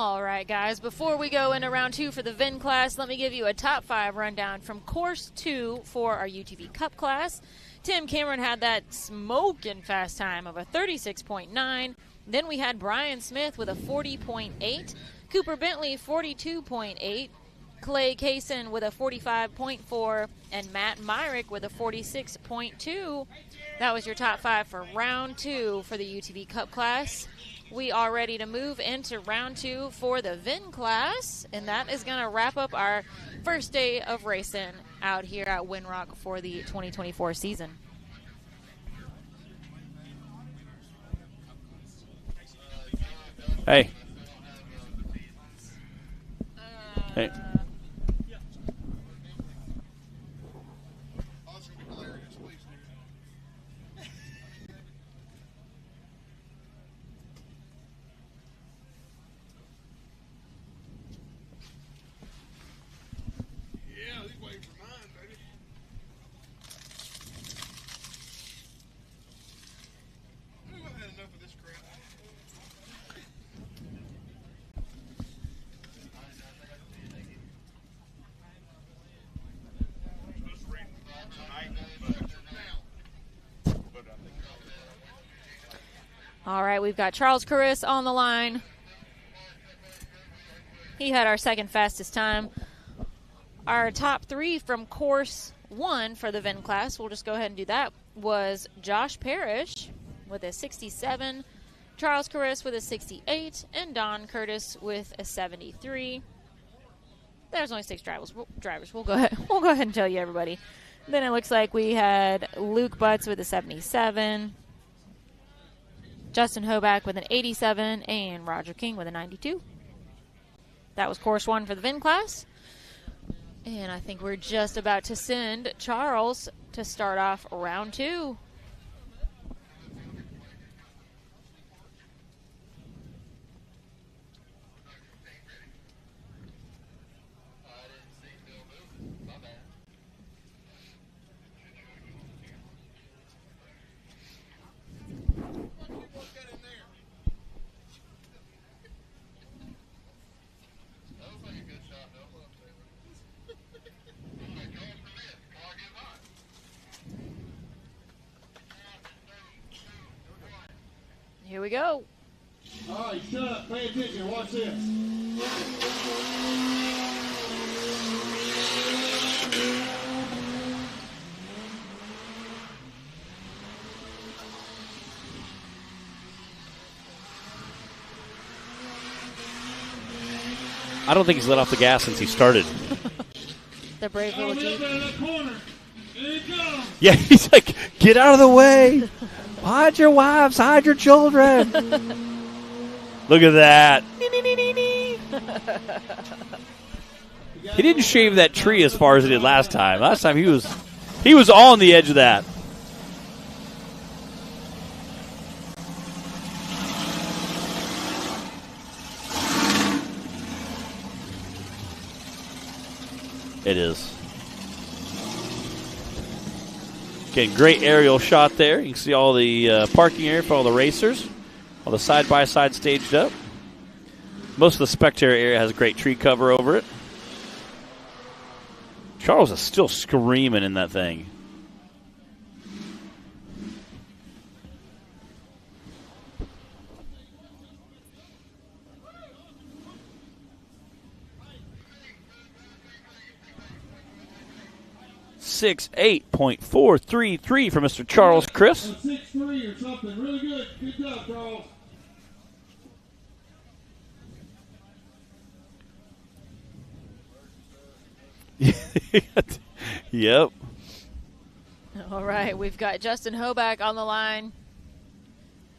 All right, guys, before we go into round 2 for the VIN class, let me give you a top 5 rundown from course 2 for our UTV Cup class. Tim Cameron had that smoking fast time of a 36.9. Then we had Brian Smith with a 40.8, Cooper Bentley 42.8, Clay Kaysen with a 45.4, and Matt Myrick with a 46.2. That was your top 5 for round 2 for the UTV Cup class. We are ready to move into round 2 for the VIN class, and that is going to wrap up our first day of racing out here at Windrock for the 2024 season.
Hey. Hey.
All right, we've got Charles Carris on the line. He had our second fastest time. Our top 3 from course 1 for the VIN class, we'll just go ahead and do that, was Josh Parrish with a 67, Charles Carris with a 68, and Don Curtis with a 73. There's only 6 drivers. We'll go ahead and tell you, everybody. Then it looks like we had Luke Butts with a 77, Justin Hoback with an 87, and Roger King with a 92. That was course 1 for the VIN class. And I think we're just about to send Charles to start off round 2. Here we go.
All right, shut up. Pay attention. Watch this.
I don't think he's let off the gas since he started.
The brave little Jeep.
Yeah, he's like, get out of the way. Hide your wives, hide your children. Look at that. He didn't shave that tree as far as he did last time. Last time he was on the edge of that. It is. Getting great aerial shot there. You can see all the parking area for all the racers. All the side-by-side staged up. Most of the spectator area has great tree cover over it. Charles is still screaming in that thing. .433 for Mr. Charles Chris.
6'3" or something. Really good. Good job, Charles.
Yep.
All right, we've got Justin Hoback on the line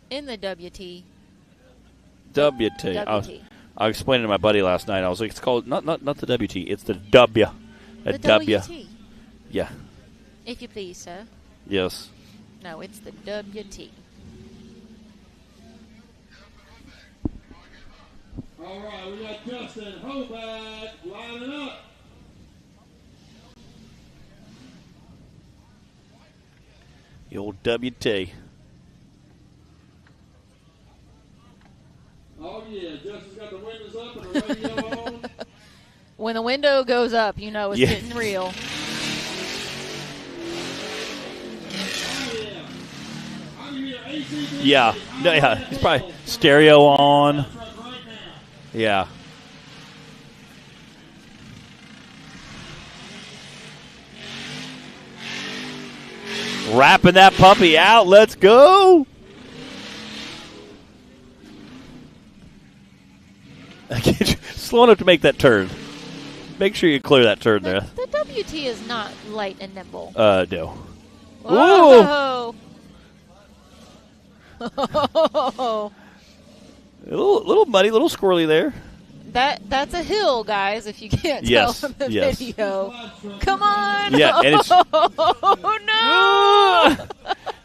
in the WT.
WT. I explained it to my buddy last night. I was like, it's called not the WT, it's the W.
The
W.
WT.
Yeah.
If you please, sir.
Yes.
No, it's the WT.
All right, we got Justin Hoback lining up.
The old WT.
Oh, yeah. Justin's got the windows up and
When the window goes up, you know it's getting real.
Yeah. No, yeah. He's probably stereo on. Yeah. Wrapping that puppy out. Let's go. Slow enough to make that turn. Make sure you clear that turn there.
The WT is not light and nimble.
No.
Whoa.
A little muddy, a little squirrely there.
That's a hill, guys, if you can't tell from the video. Come on.
Yeah, and it's
no.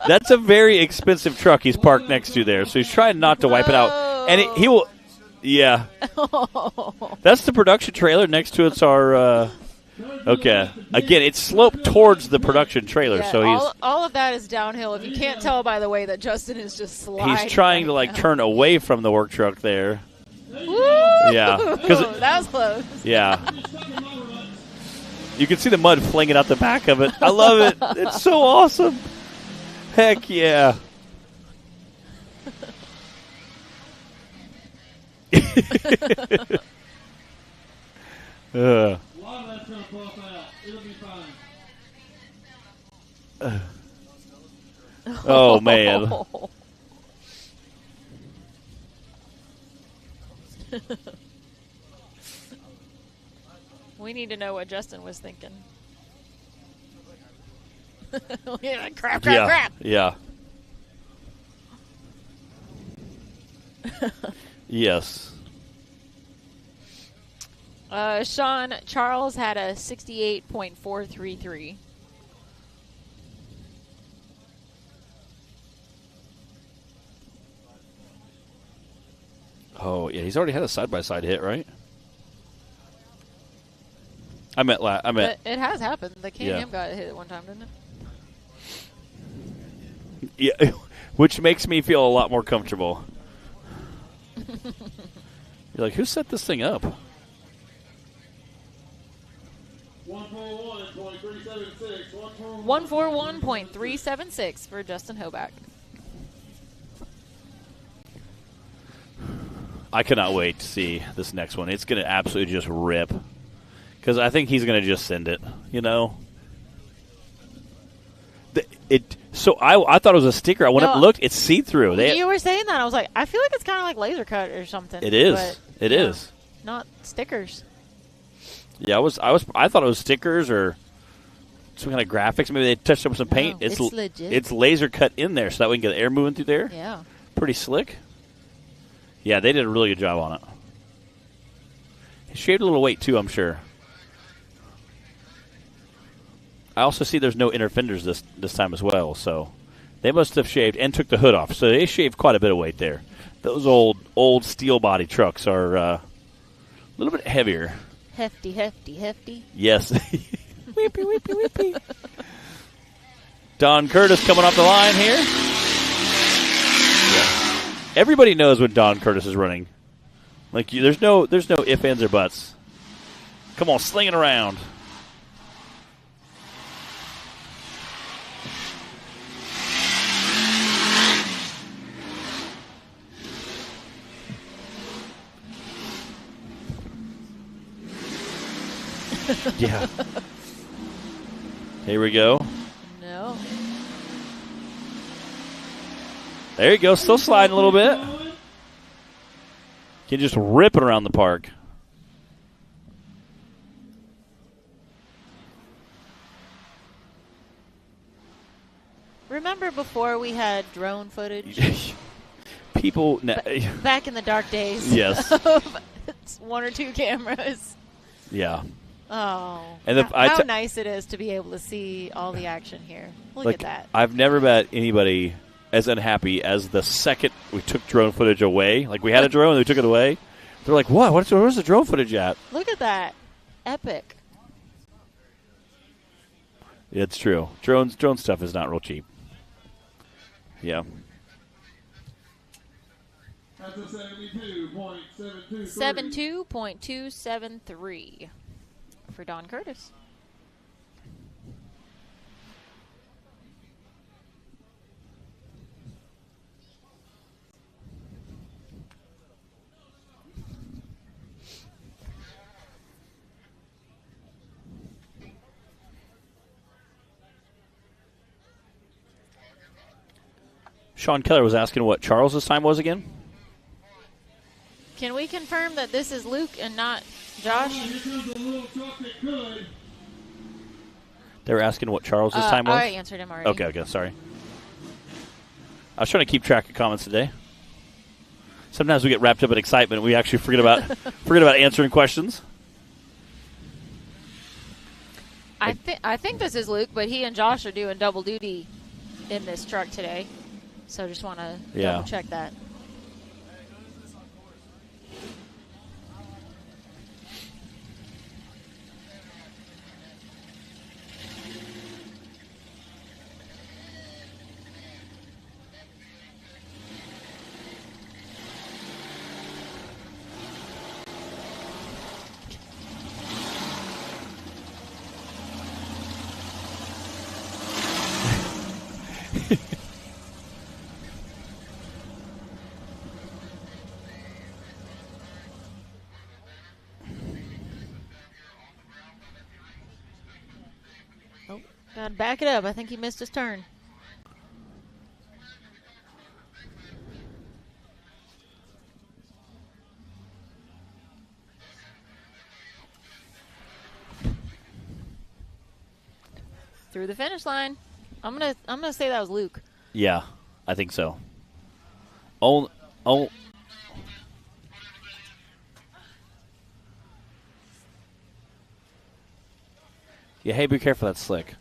That's a very expensive truck he's parked next to there, so he's trying not to wipe it out. And he will. Yeah. That's the production trailer. Next to it's our. Okay. Again, it's sloped towards the production trailer, so he's.
All of that is downhill. If you can't tell by the way that Justin is just sliding.
He's trying to turn away from the work truck there.
Woo!
Yeah.
That was close.
Yeah. You can see the mud flinging out the back of it. I love it. It's so awesome. Heck yeah.
A lot of that's going to pop out. It'll be fine.
Oh, man.
We need to know what Justin was thinking. Crap.
Yeah. Yes.
Sean Charles had a 68.433.
Oh, yeah, he's already had a side-by-side hit, right? I meant
It has happened. The Can-Am got hit at one time, didn't it?
Yeah, which makes me feel a lot more comfortable. You're like, who set this thing up?
141.376 for Justin Hoback.
I cannot wait to see this next one. It's going to absolutely just rip. Because I think he's going to just send it, you know? So I thought it was a sticker. I went up and looked. It's see-through.
You were saying that. I was like, I feel like it's kind of like laser cut or something.
It is.
But,
it is.
Not stickers.
Yeah, I thought it was stickers or some kind of graphics. Maybe they touched up with some paint.
No, it's legit.
It's laser cut in there so that we can get the air moving through there.
Yeah.
Pretty slick. Yeah, they did a really good job on it. He shaved a little weight, too, I'm sure. I also see there's no inner fenders this time as well, so they must have shaved and took the hood off. So they shaved quite a bit of weight there. Those old steel body trucks are a little bit heavier.
Hefty.
Yes. Whippy, whippy, whippy. Don Curtis coming off the line here. Yeah. Everybody knows when Don Curtis is running. Like there's no ifs, ands, or buts. Come on, sling it around. Yeah. Here we go.
No.
There you go. Still sliding a little bit. Can just rip it around the park.
Remember before we had drone footage?
People.
Back in the dark days.
Yes.
Of one or two cameras.
Yeah.
Oh,
and
how nice it is to be able to see all the action here. Look at that.
I've never met anybody as unhappy as the second we took drone footage away. Like, we had a drone and we took it away. They're like, what? Where's the drone footage at?
Look at that. Epic.
It's true. Drone stuff is not real cheap. Yeah.
That's a 72.723.
72.273 for Don Curtis.
Sean Keller was asking what Charles's time was again.
Can we confirm that this is Luke and not Josh?
Here comes a little truck that could.
They were asking what Charles's time was.
I answered him already.
Okay, sorry. I was trying to keep track of comments today. Sometimes we get wrapped up in excitement and we actually forget about answering questions.
I think this is Luke, but he and Josh are doing double duty in this truck today. So just want to double check that. Gotta back it up. I think he missed his turn. Through the finish line. I'm gonna say that was Luke.
Yeah, I think so. Oh. Yeah, hey, be careful, that's slick.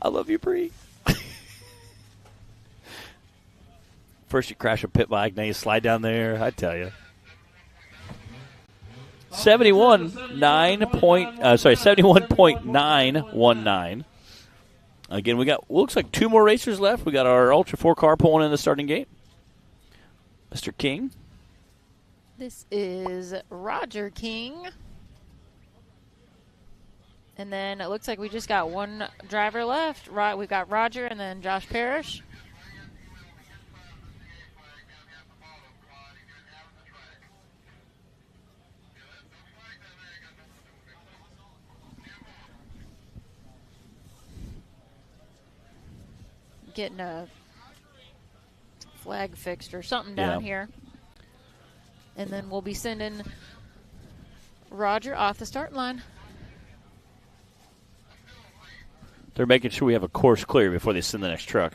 I love you, Bree. First you crash a pit bike, now you slide down there. I tell you. 71.919. Again, we got looks like 2 more racers left. We got our Ultra 4 car pulling in the starting gate. Mr. King.
This is Roger King. And then it looks like we just got one driver left. We've got Roger and then Josh Parrish. Getting a flag fixed or something down here. And then we'll be sending Roger off the starting line.
They're making sure we have a course clear before they send the next truck.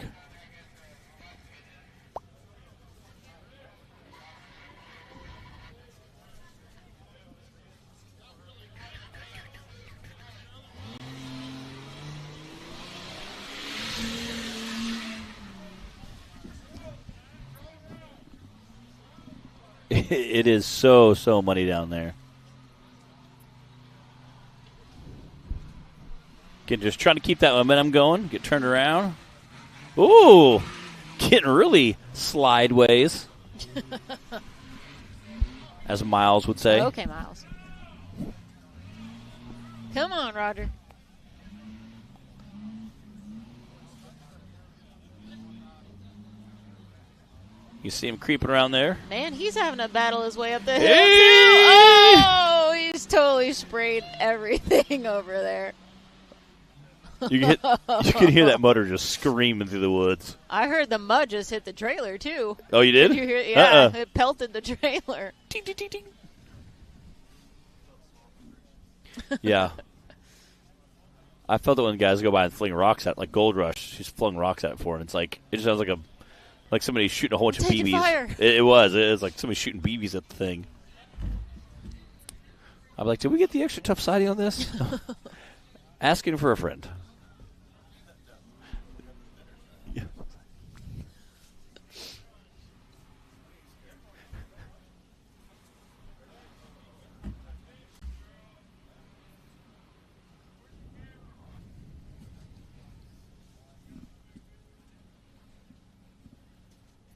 It is so muddy down there. Again, just trying to keep that momentum going. Get turned around. Ooh, getting really slideways, as Miles would say.
Okay, Miles. Come on, Roger.
You see him creeping around there.
Man, he's having to battle his way up the hill,
Hey!
too. Oh, he's totally sprayed everything over there.
You can hear that motor just screaming through the woods.
I heard the mud just hit the trailer, too.
Oh, you did?
Did you hear it? Yeah, It pelted the trailer.
Ding, ding, ding, ding. Yeah. I felt it when guys go by and fling rocks at, like Gold Rush. She's flung rocks at it before, and it's like, it just sounds like somebody shooting a whole bunch of
Taking
BBs.
fire.
It was like somebody shooting BBs at the thing. I'm like, did we get the extra tough siding on this? Asking for a friend.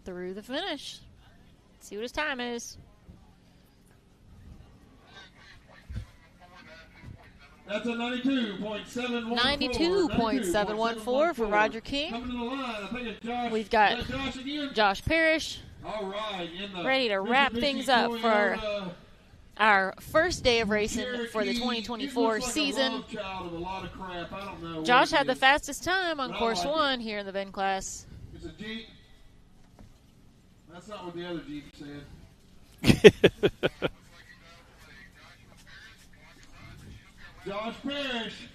through the finish. Let's see what his time is.
That's a 92.714.
92.714 for Roger King.
Coming to the line, I think it's Josh.
We've got
Josh again.
Josh Parrish
All right,
ready to wrap things up for our first day of racing for the 2024 season. Josh had the fastest time on course 1 here in the VIN class.
It's a Jeep. That's not what the other Jeep said. Josh Parrish,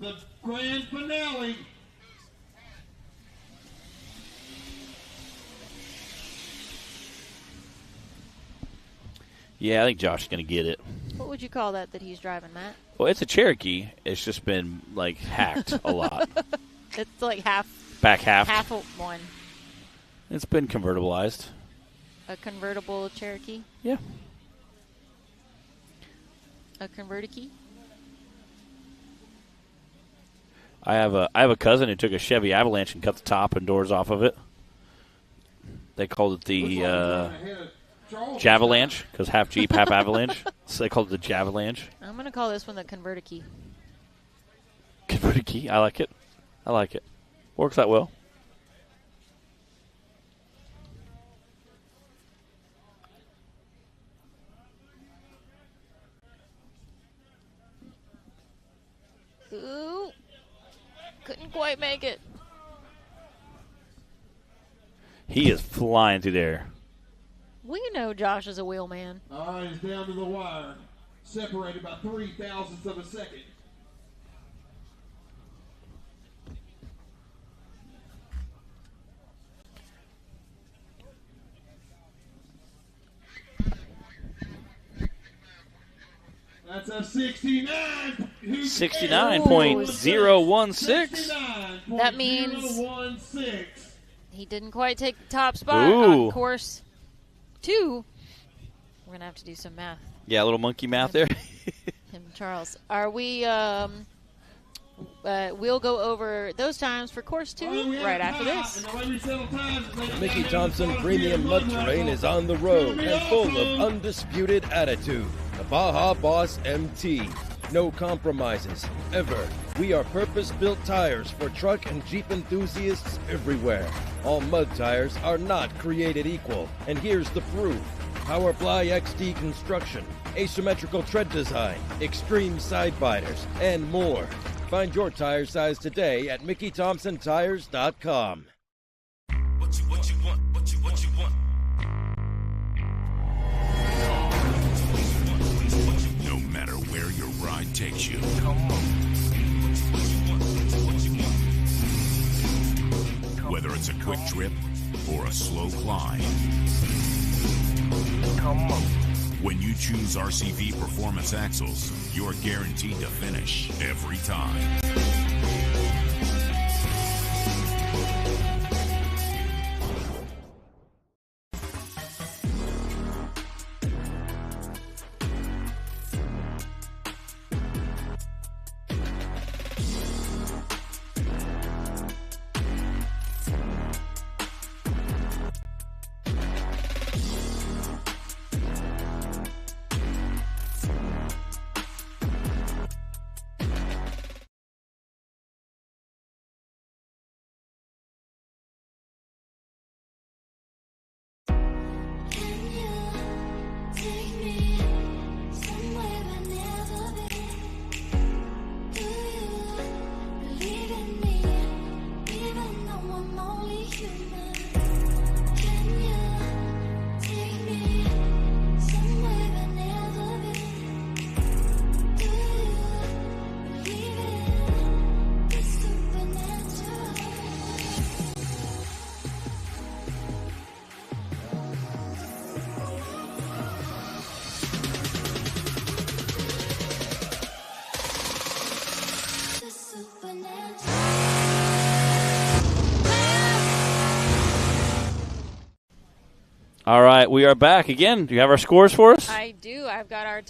the grand finale.
Yeah, I think Josh is going to get it.
What would you call that he's driving, Matt?
Well, it's a Cherokee. It's just been, like, hacked a lot.
It's like half.
Back half.
Half of one.
It's been convertibilized.
A convertible Cherokee?
Yeah.
A convertikey?
I have a cousin who took a Chevy Avalanche and cut the top and doors off of it. They called it the Javalanche because half Jeep, half Avalanche. So they called it the Javalanche.
I'm going to call this one the convertikey.
Convertikey. I like it. I like it. Works out well.
Ooh. Couldn't quite make it.
He is flying through there.
We know Josh is a wheelman.
All right, it's down to the wire. Separated by 0.03 of a second. That's a 69.
69.016.
That means he didn't quite take the top spot on course 2. We're going to have to do some math.
Yeah, a little monkey math there.
Him, Charles. Are we, we'll go over those times for course 2 right after this.
The Mickey Thompson Premium Mud Terrain is on the road and full of undisputed attitude. The Baja Boss MT. No compromises, ever. We are purpose-built tires for truck and Jeep enthusiasts everywhere. All mud tires are not created equal, and here's the proof. Powerfly XD construction, asymmetrical tread design, extreme side biters, and more. Find your tire size today at MickeyThompsonTires.com.
What you want? No matter where your ride takes you. Whether it's a quick trip or a slow climb. When you choose RCV Performance Axles, you're guaranteed to finish every time.
All right, we are back again. Do you have our scores for us?
I do. I've got our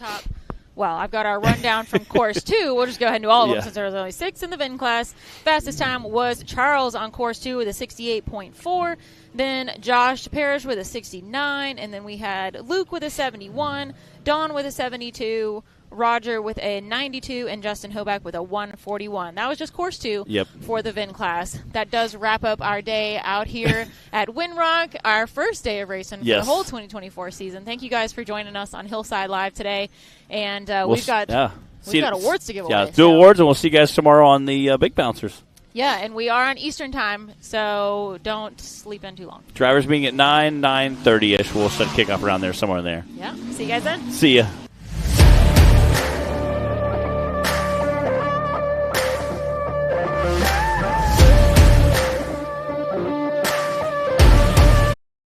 rundown from course 2. We'll just go ahead and do all of them since there was only 6 in the VIN class. Fastest time was Charles on course 2 with a 68.4. Then Josh Parrish with a 69, and then we had Luke with a 71, Dawn with a 72, Roger with a 92, and Justin Hoback with a 141. That was just course 2 for the VIN class. That does wrap up our day out here at Windrock, our first day of racing for the whole 2024 season. Thank you guys for joining us on Hillside Live today, and we've got awards to give away.
Yeah, do awards, and we'll see you guys tomorrow on the Big Bouncers.
Yeah, and we are on Eastern time, so don't sleep in too long.
Drivers being at 9:30ish. We'll set kickoff around there, somewhere in there.
Yeah, see you guys then.
See ya.